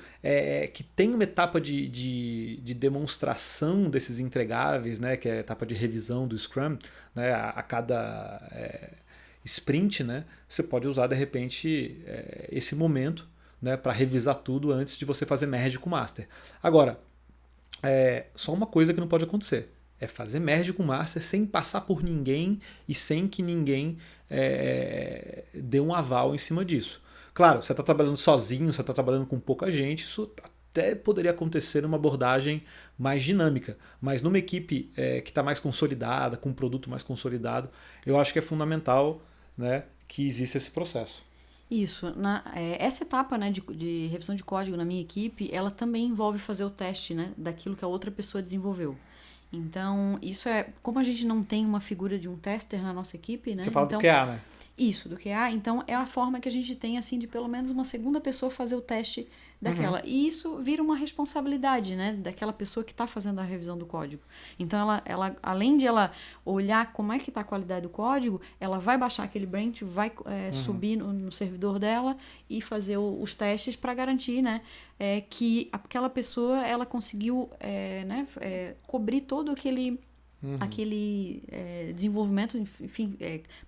que tem uma etapa de demonstração desses entregáveis, né, que é a etapa de revisão do Scrum, né, a cada sprint, né, você pode usar de repente esse momento, né, para revisar tudo antes de você fazer merge com o master. Agora, só uma coisa que não pode acontecer. É fazer merge com o master sem passar por ninguém e sem que ninguém dê um aval em cima disso. Claro, você está trabalhando sozinho, você está trabalhando com pouca gente, isso até poderia acontecer numa abordagem mais dinâmica. Mas numa equipe que está mais consolidada, com um produto mais consolidado, eu acho que é fundamental, né, que exista esse processo. Isso. Essa etapa, né, de revisão de código na minha equipe, ela também envolve fazer o teste, né, daquilo que a outra pessoa desenvolveu. Então, isso como a gente não tem uma figura de um tester na nossa equipe, né? Você fala então, do QA, né? Isso, do QA. Então, é a forma que a gente tem, assim, de pelo menos uma segunda pessoa fazer o teste daquela. Uhum. E isso vira uma responsabilidade, né? Daquela pessoa que está fazendo a revisão do código. Então, ela além de ela olhar como é que está a qualidade do código, ela vai baixar aquele branch, vai subir no servidor dela e fazer os testes para garantir, né? Que aquela pessoa, ela conseguiu cobrir todo aquele desenvolvimento, enfim,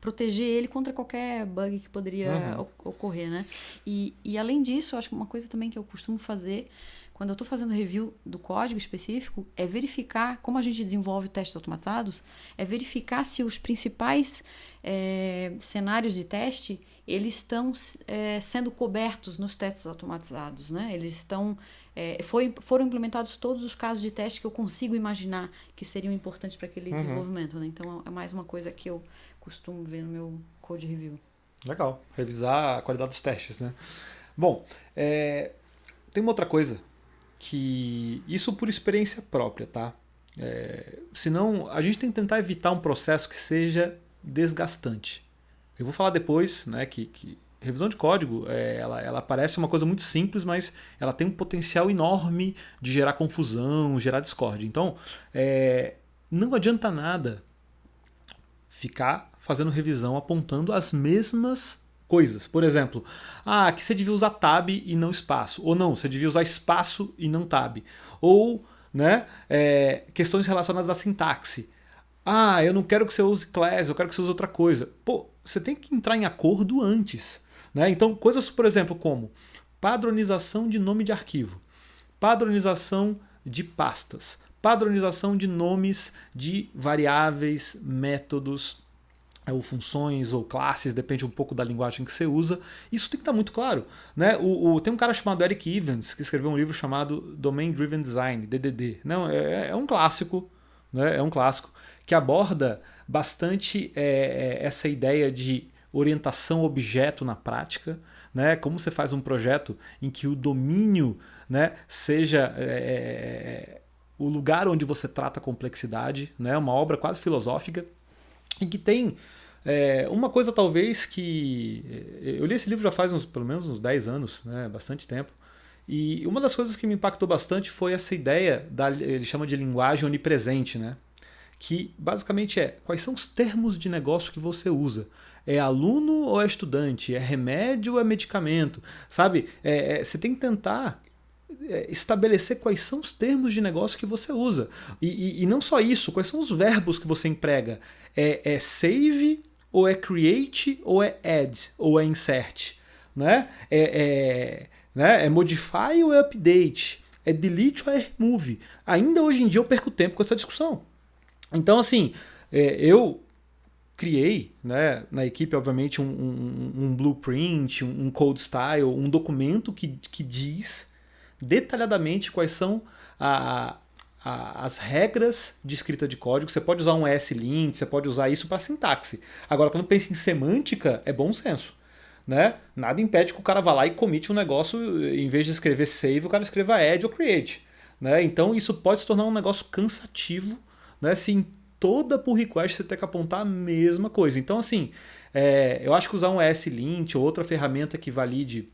proteger ele contra qualquer bug que poderia ocorrer, né? E além disso, eu acho que uma coisa também que eu costumo fazer quando eu estou fazendo review do código específico é verificar, como a gente desenvolve testes automatizados, é verificar se os principais cenários de teste eles estão sendo cobertos nos testes automatizados, né? Eles estão foram implementados todos os casos de teste que eu consigo imaginar que seriam importantes para aquele desenvolvimento, né? Então é mais uma coisa que eu costumo ver no meu code review. Legal, revisar a qualidade dos testes, né? Bom, tem uma outra coisa que isso por experiência própria, tá? Senão a gente tem que tentar evitar um processo que seja desgastante. Eu vou falar depois, né, que revisão de código, ela parece uma coisa muito simples, mas ela tem um potencial enorme de gerar confusão, gerar discórdia. Então, não adianta nada ficar fazendo revisão apontando as mesmas coisas. Por exemplo, aqui você devia usar tab e não espaço. Ou não, você devia usar espaço e não tab. Ou, né, questões relacionadas à sintaxe. Eu não quero que você use class, eu quero que você use outra coisa. Pô, você tem que entrar em acordo antes. Né? Então, coisas, por exemplo, como padronização de nome de arquivo, padronização de pastas, padronização de nomes de variáveis, métodos, ou funções, ou classes, depende um pouco da linguagem que você usa. Isso tem que estar muito claro. Né? Tem um cara chamado Eric Evans, que escreveu um livro chamado Domain Driven Design, DDD. Não, é um clássico, né? É um clássico que aborda bastante essa ideia de orientação objeto na prática, né? Como você faz um projeto em que o domínio, né, seja o lugar onde você trata a complexidade, né? Uma obra quase filosófica e que tem uma coisa talvez que... Eu li esse livro já faz pelo menos uns 10 anos, né? Bastante tempo. E uma das coisas que me impactou bastante foi essa ideia, ele chama de linguagem onipresente, né? Que basicamente quais são os termos de negócio que você usa. É aluno ou é estudante? É remédio ou é medicamento? Sabe? Você tem que tentar estabelecer quais são os termos de negócio que você usa. E não só isso, quais são os verbos que você emprega. É save, ou é create, ou é add, ou é insert? Né? né? É modify ou é update? É delete ou é remove? Ainda hoje em dia eu perco tempo com essa discussão. Então, assim, eu criei, né, na equipe, obviamente, um blueprint, um code style, um documento que diz detalhadamente quais são as regras de escrita de código. Você pode usar um ESLint, você pode usar isso para sintaxe. Agora, quando pensa em semântica, é bom senso. Né? Nada impede que o cara vá lá e comite um negócio, em vez de escrever save, o cara escreva add ou create. Né? Então isso pode se tornar um negócio cansativo, né? Se em toda pull request você tem que apontar a mesma coisa. Então, assim, eu acho que usar um ESLint ou outra ferramenta que valide.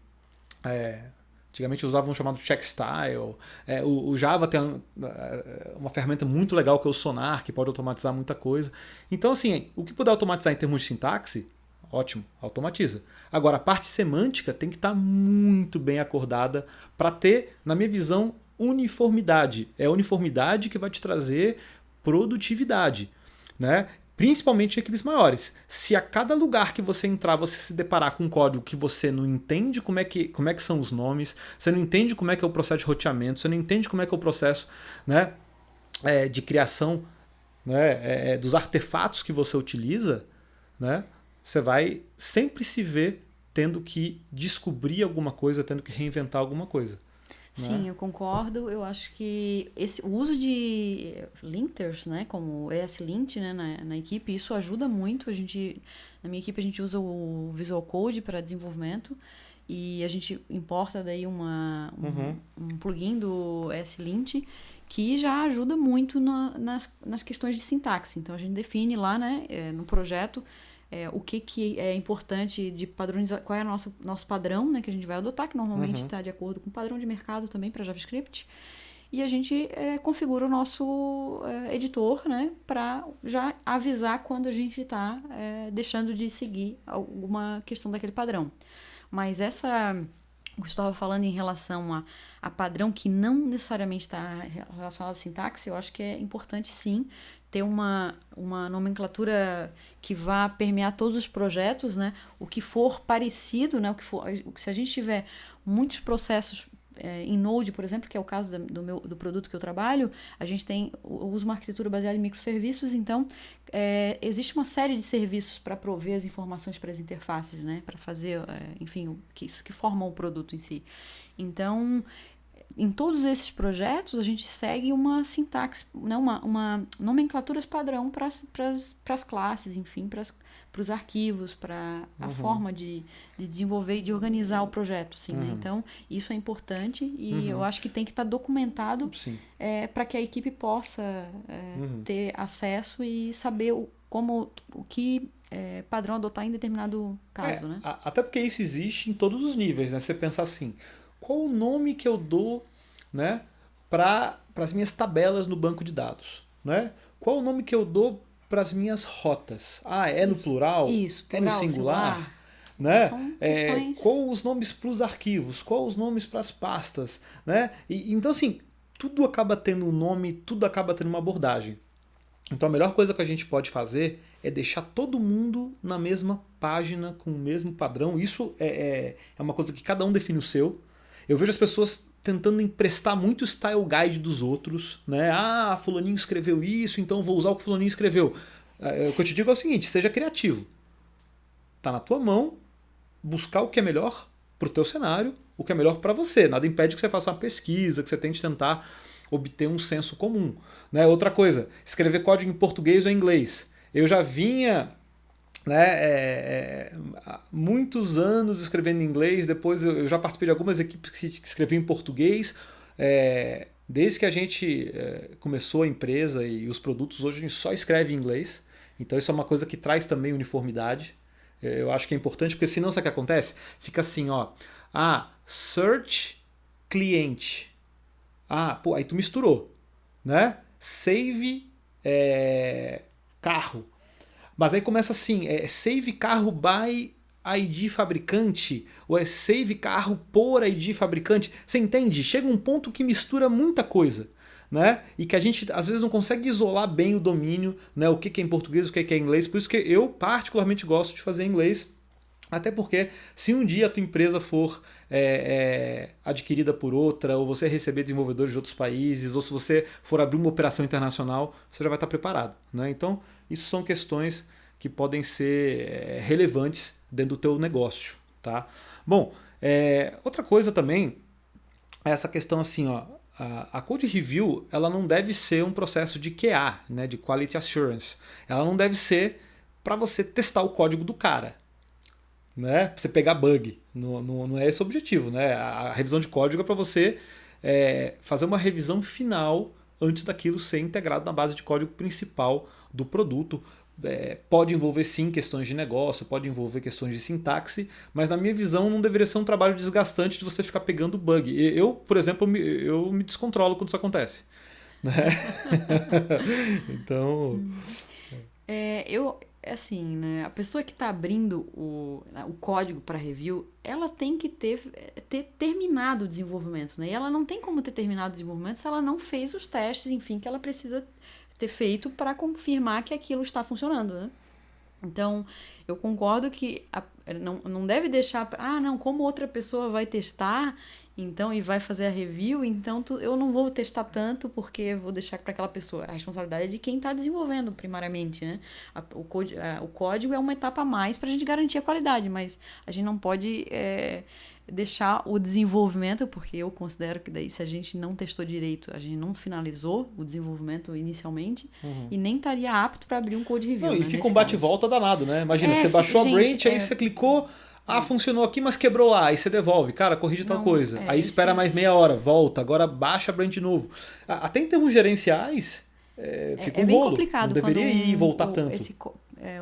Antigamente usavam um chamado checkstyle. O Java tem uma ferramenta muito legal que é o Sonar, que pode automatizar muita coisa. Então, assim, o que puder automatizar em termos de sintaxe, ótimo, automatiza. Agora, a parte semântica tem que estar muito bem acordada para ter, na minha visão, uniformidade. É a uniformidade que vai te trazer produtividade, né? Principalmente em equipes maiores. Se a cada lugar que você entrar você se deparar com um código que você não entende como é que são os nomes, você não entende como é que é o processo de roteamento, você não entende como é que é o processo, né, de criação, né, dos artefatos que você utiliza, né, você vai sempre se ver tendo que descobrir alguma coisa, tendo que reinventar alguma coisa. Sim, eu concordo. Eu acho que o uso de linters, né, como ESLint, né, na equipe, isso ajuda muito. Na minha equipe a gente usa o Visual Code para desenvolvimento e a gente importa daí um plugin do ESLint que já ajuda muito nas questões de sintaxe. Então a gente define lá, né, no projeto o que é importante de padronizar, qual é o nosso padrão, né, que a gente vai adotar, que normalmente está de acordo com o padrão de mercado também para JavaScript. E a gente configura o nosso editor, né, para já avisar quando a gente está deixando de seguir alguma questão daquele padrão. Mas o que eu estava falando em relação a padrão que não necessariamente está relacionado à sintaxe, eu acho que é importante sim ter uma nomenclatura que vá permear todos os projetos, né? O que for parecido, né? Se a gente tiver muitos processos em Node, por exemplo, que é o caso do produto que eu trabalho, a gente usa uma arquitetura baseada em microserviços, então existe uma série de serviços para prover as informações para as interfaces, né? Para fazer, enfim, que formam o produto em si. Então, em todos esses projetos, a gente segue uma sintaxe, né, uma nomenclatura padrão para as classes, enfim, para os arquivos, para a forma de desenvolver e de organizar o projeto. Assim, né? Então, isso é importante e eu acho que tem que estar documentado para que a equipe possa ter acesso e saber o que padrão adotar em determinado caso. Né? Até porque isso existe em todos os níveis. Né? Você pensar assim, qual o nome que eu dou, né, para as minhas tabelas no banco de dados? Né? Qual o nome que eu dou para as minhas rotas? É no plural? Isso, é no singular? Né? Qual os nomes para os arquivos? Qual os nomes para as pastas? Né? Então, assim, tudo acaba tendo um nome, tudo acaba tendo uma abordagem. Então, a melhor coisa que a gente pode fazer é deixar todo mundo na mesma página, com o mesmo padrão. Isso é uma coisa que cada um define o seu. Eu vejo as pessoas tentando emprestar muito o style guide dos outros, né? Fulaninho escreveu isso, então vou usar o que fulaninho escreveu. O que eu te digo é o seguinte, seja criativo. Tá na tua mão buscar o que é melhor pro teu cenário, o que é melhor para você. Nada impede que você faça uma pesquisa, que você tente tentar obter um senso comum. Né? Outra coisa, escrever código em português ou em inglês. Eu já vinha muitos anos escrevendo em inglês, depois eu já participei de algumas equipes que escreviam em português, desde que a gente começou a empresa e os produtos, hoje a gente só escreve em inglês, então isso é uma coisa que traz também uniformidade. Eu acho que é importante, porque senão sabe o que acontece? Fica assim, search cliente, aí tu misturou, né? Save carro. Mas aí começa assim, save carro by ID fabricante, ou é save carro por ID fabricante. Você entende? Chega um ponto que mistura muita coisa, né? E que a gente às vezes não consegue isolar bem o domínio, né? O que é em português, o que é em inglês. Por isso que eu particularmente gosto de fazer em inglês, Até porque, se um dia a tua empresa for adquirida por outra, ou você receber desenvolvedores de outros países, ou se você for abrir uma operação internacional, você já vai estar preparado, né? Então, isso são questões que podem ser relevantes dentro do teu negócio, tá? Bom, outra coisa também é essa questão assim, ó, a Code Review, ela não deve ser um processo de QA, né, de Quality Assurance. Ela não deve ser para você testar o código do cara, né? Pra você pegar bug. Não é esse o objetivo, né? A revisão de código é para você fazer uma revisão final antes daquilo ser integrado na base de código principal do produto. Pode envolver sim questões de negócio, pode envolver questões de sintaxe, mas na minha visão não deveria ser um trabalho desgastante de você ficar pegando bug. Eu, por exemplo, eu me descontrolo quando isso acontece. Né? Então... assim, né? A pessoa que está abrindo o código para review, ela tem que ter terminado o desenvolvimento, né? E ela não tem como ter terminado o desenvolvimento se ela não fez os testes, enfim, que ela precisa ter feito para confirmar que aquilo está funcionando, né? Então, eu concordo que não deve deixar... não, como outra pessoa vai testar, então, e vai fazer a review, então eu não vou testar tanto porque vou deixar para aquela pessoa. A responsabilidade é de quem está desenvolvendo, primariamente, né? O código é uma etapa a mais para a gente garantir a qualidade, mas a gente não pode deixar o desenvolvimento, porque eu considero que daí, se a gente não testou direito, a gente não finalizou o desenvolvimento inicialmente e nem estaria apto para abrir um code review. Não, e fica um bate-volta danado, né? Imagina, você baixou a branch, aí você clicou... funcionou aqui, mas quebrou lá. Aí você devolve. Cara, corrige tal coisa. Aí espera mais meia hora, volta. Agora baixa a branch de novo. Até em termos gerenciais, fica um bem rolo. Complicado. Não deveria ir e voltar tanto.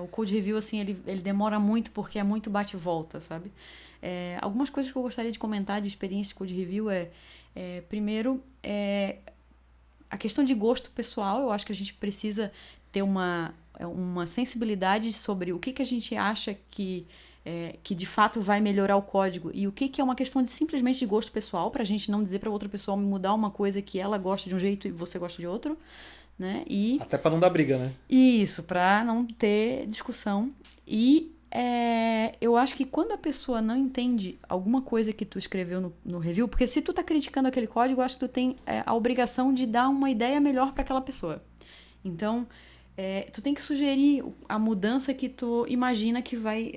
O code review, assim, ele demora muito porque é muito bate e volta, sabe? Algumas coisas que eu gostaria de comentar de experiência de code review primeiro, a questão de gosto pessoal. Eu acho que a gente precisa ter uma sensibilidade sobre o que a gente acha que de fato vai melhorar o código e o que é uma questão simplesmente de gosto pessoal, para a gente não dizer para outra pessoa mudar uma coisa que ela gosta de um jeito e você gosta de outro, né? Até para não dar briga, né? Isso, para não ter discussão. E eu acho que quando a pessoa não entende alguma coisa que tu escreveu no review, porque se tu tá criticando aquele código, eu acho que tu tem a obrigação de dar uma ideia melhor para aquela pessoa. Então... tu tem que sugerir a mudança que tu imagina que vai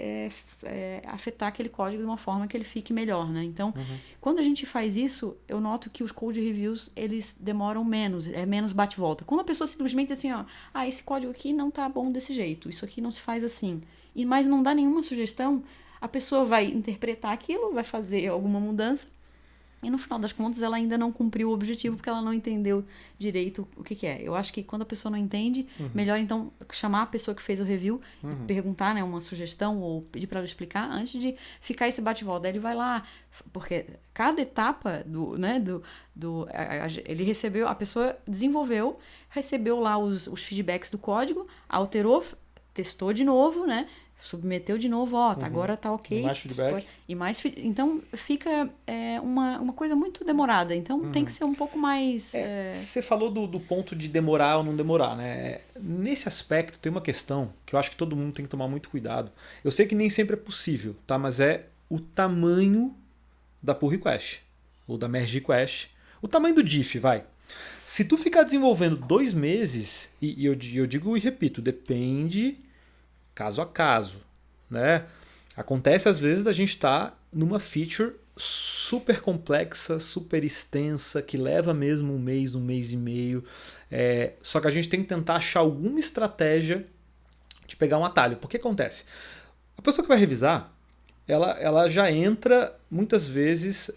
afetar aquele código de uma forma que ele fique melhor, né? Então, quando a gente faz isso, eu noto que os code reviews, eles demoram menos, menos bate-volta. Quando a pessoa simplesmente assim, esse código aqui não tá bom desse jeito, isso aqui não se faz assim, mas não dá nenhuma sugestão, a pessoa vai interpretar aquilo, vai fazer alguma mudança, e no final das contas ela ainda não cumpriu o objetivo porque ela não entendeu direito o que é. Eu acho que quando a pessoa não entende, melhor então chamar a pessoa que fez o review e perguntar, né, uma sugestão ou pedir para ela explicar antes de ficar esse bate-volta. Daí ele vai lá, porque cada etapa ele recebeu, a pessoa desenvolveu, recebeu lá os feedbacks do código, alterou, testou de novo, né? Submeteu de novo, agora tá ok. E mais feedback. Então fica uma coisa muito demorada. Então tem que ser um pouco mais... Você falou do ponto de demorar ou não demorar, né? Nesse aspecto tem uma questão que eu acho que todo mundo tem que tomar muito cuidado. Eu sei que nem sempre é possível, tá? Mas é o tamanho da pull request ou da merge request. O tamanho do diff, vai. Se tu ficar desenvolvendo 2 meses, e eu digo e repito, depende... caso a caso, né? Acontece às vezes a gente estar numa feature super complexa, super extensa, que leva mesmo um mês e meio. Só que a gente tem que tentar achar alguma estratégia de pegar um atalho. Porque acontece? A pessoa que vai revisar, ela já entra muitas vezes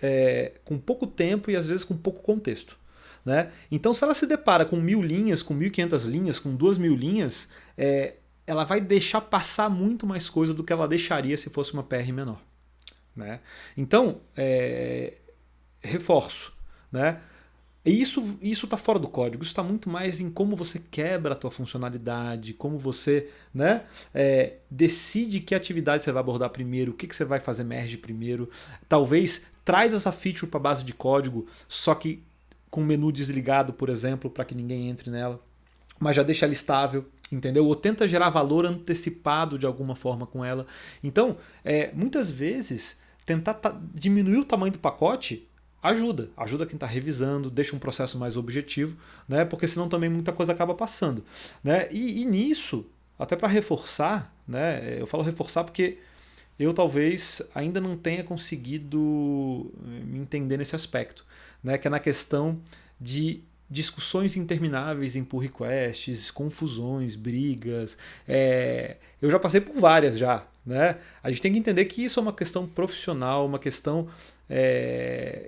com pouco tempo e às vezes com pouco contexto. Né? Então se ela se depara com 1.000 linhas, com 1.500 linhas, com 2.000 linhas... ela vai deixar passar muito mais coisa do que ela deixaria se fosse uma PR menor. Né? Então, reforço. Né? Isso está fora do código, isso está muito mais em como você quebra a tua funcionalidade, como você, né, decide que atividade você vai abordar primeiro, o que você vai fazer merge primeiro. Talvez traz essa feature para a base de código, só que com o menu desligado, por exemplo, para que ninguém entre nela. Mas já deixa ela estável. entendeu? Ou tenta gerar valor antecipado de alguma forma com ela. Então, muitas vezes, tentar diminuir o tamanho do pacote ajuda quem está revisando, deixa um processo mais objetivo, né? Porque senão também muita coisa acaba passando, né? E nisso, até para reforçar, né? Eu falo reforçar porque eu talvez ainda não tenha conseguido me entender nesse aspecto, né? Que é na questão de discussões intermináveis em pull requests, confusões, brigas. Eu já passei por várias já, né? A gente tem que entender que isso é uma questão profissional, uma questão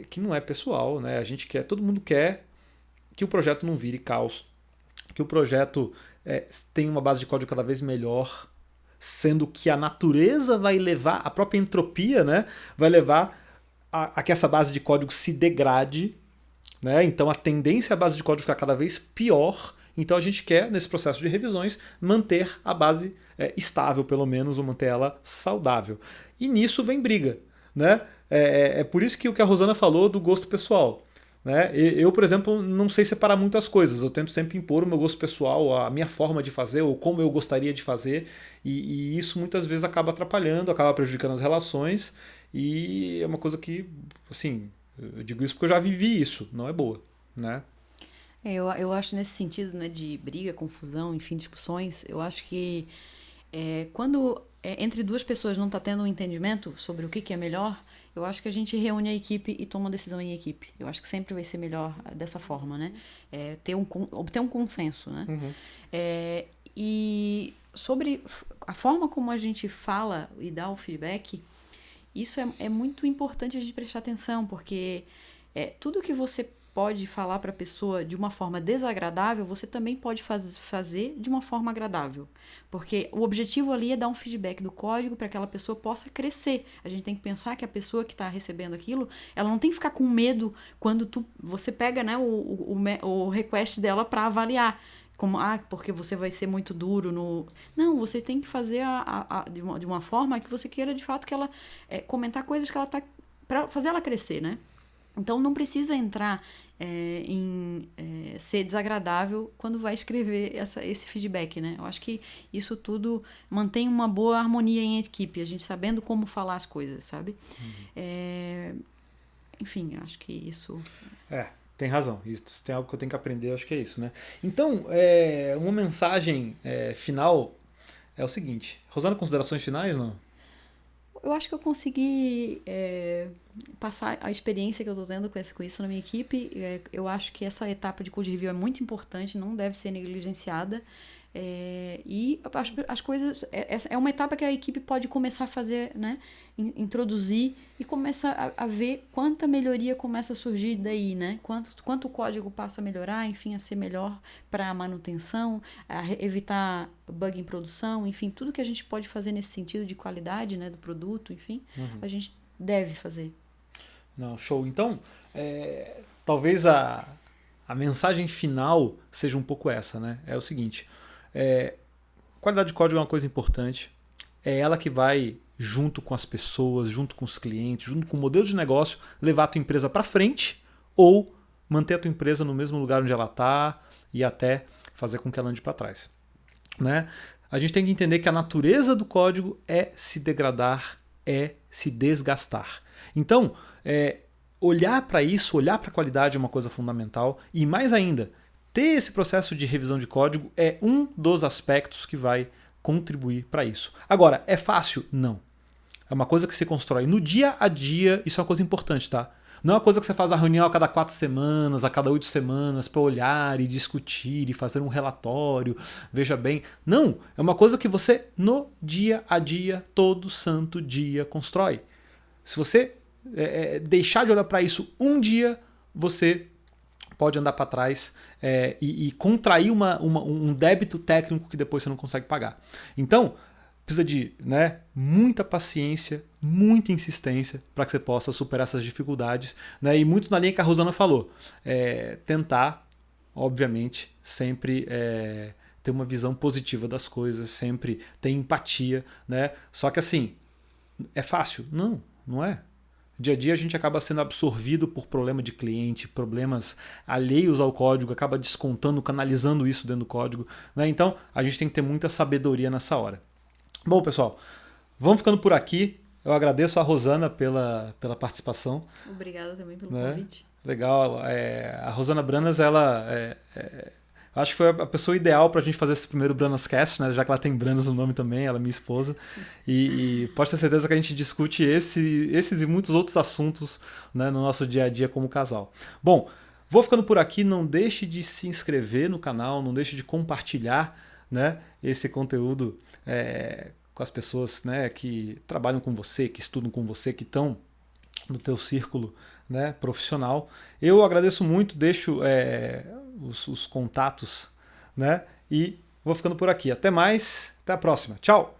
que não é pessoal, né? Todo mundo quer que o projeto não vire caos, que o projeto tenha uma base de código cada vez melhor, sendo que a natureza vai levar, a própria entropia, né, vai levar a que essa base de código se degrade, né? Então a tendência é a base de código ficar cada vez pior. Então a gente quer, nesse processo de revisões, manter a base estável, pelo menos, ou manter ela saudável. E nisso vem briga, né? É por isso que o que a Rosana falou do gosto pessoal. Né? Eu, por exemplo, não sei separar muitas coisas. Eu tento sempre impor o meu gosto pessoal, a minha forma de fazer, ou como eu gostaria de fazer. E isso muitas vezes acaba atrapalhando, acaba prejudicando as relações. E é uma coisa que, assim, eu digo isso porque eu já vivi isso, não é boa, né? Eu acho nesse sentido, né, de briga, confusão, enfim, discussões, eu acho que quando entre duas pessoas não está tendo um entendimento sobre o que é melhor, eu acho que a gente reúne a equipe e toma uma decisão em equipe. Eu acho que sempre vai ser melhor dessa forma, né? Obter um consenso, né? Uhum. E sobre a forma como a gente fala e dá o feedback, isso é muito importante a gente prestar atenção, porque tudo que você pode falar para a pessoa de uma forma desagradável, você também pode fazer de uma forma agradável. Porque o objetivo ali é dar um feedback do código para que aquela pessoa possa crescer. A gente tem que pensar que a pessoa que está recebendo aquilo, ela não tem que ficar com medo quando você pega, né, o request dela para avaliar. Como, porque você vai ser muito duro no... Não, você tem que fazer de uma forma que você queira, de fato, que ela comentar coisas que ela está... para fazer ela crescer, né? Então, não precisa entrar em ser desagradável quando vai escrever esse feedback, né? Eu acho que isso tudo mantém uma boa harmonia em equipe, a gente sabendo como falar as coisas, sabe? Enfim, acho que isso... Tem razão. Isso, se tem algo que eu tenho que aprender, acho que é isso, né? Então, uma mensagem final é o seguinte. Rosana, considerações finais, não? Eu acho que eu consegui passar a experiência que eu estou tendo com isso na minha equipe. Eu acho que essa etapa de code review é muito importante, não deve ser negligenciada. E as coisas... É uma etapa que a equipe pode começar a fazer, né? Introduzir e começa a ver quanta melhoria começa a surgir daí, né? Quanto o código passa a melhorar, enfim, a ser melhor para a manutenção, a evitar bug em produção, enfim, tudo que a gente pode fazer nesse sentido de qualidade, né, do produto, enfim, a gente deve fazer. Não, show. Então, talvez a mensagem final seja um pouco essa, né? É o seguinte, qualidade de código é uma coisa importante, é ela que vai, junto com as pessoas, junto com os clientes, junto com o modelo de negócio, levar a tua empresa para frente ou manter a tua empresa no mesmo lugar onde ela está e até fazer com que ela ande para trás. Né? A gente tem que entender que a natureza do código é se degradar, é se desgastar. Então, olhar para isso, olhar para a qualidade é uma coisa fundamental e mais ainda, ter esse processo de revisão de código é um dos aspectos que vai contribuir para isso. Agora, é fácil? Não. É uma coisa que se constrói no dia a dia, isso é uma coisa importante, tá? Não é uma coisa que você faz a reunião a cada 4 semanas, a cada 8 semanas, para olhar e discutir e fazer um relatório, veja bem. Não, é uma coisa que você, no dia a dia, todo santo dia, constrói. Se você deixar de olhar para isso um dia, você pode andar para trás e contrair um débito técnico que depois você não consegue pagar. Então, precisa de muita paciência, muita insistência para que você possa superar essas dificuldades. Né? E muito na linha que a Rosana falou. Tentar, obviamente, sempre ter uma visão positiva das coisas, sempre ter empatia. Né? Só que assim, é fácil? Não, não é. dia a dia a gente acaba sendo absorvido por problema de cliente, problemas alheios ao código, acaba descontando, canalizando isso dentro do código, né? Então a gente tem que ter muita sabedoria nessa hora. Bom, pessoal, vamos ficando por aqui. Eu agradeço a Rosana pela participação. Obrigada também pelo né? convite. Legal. A Rosana Branas, ela acho que foi a pessoa ideal para a gente fazer esse primeiro Branascast, né? Já que ela tem Branas no nome também, ela é minha esposa. E pode ter certeza que a gente discute esses e muitos outros assuntos, né, no nosso dia a dia como casal. Bom, vou ficando por aqui. Não deixe de se inscrever no canal, não deixe de compartilhar, né, esse conteúdo com as pessoas, né, que trabalham com você, que estudam com você, que estão no teu círculo, né, profissional. Eu agradeço muito, deixo os contatos, né, e vou ficando por aqui. Até mais, até a próxima. Tchau!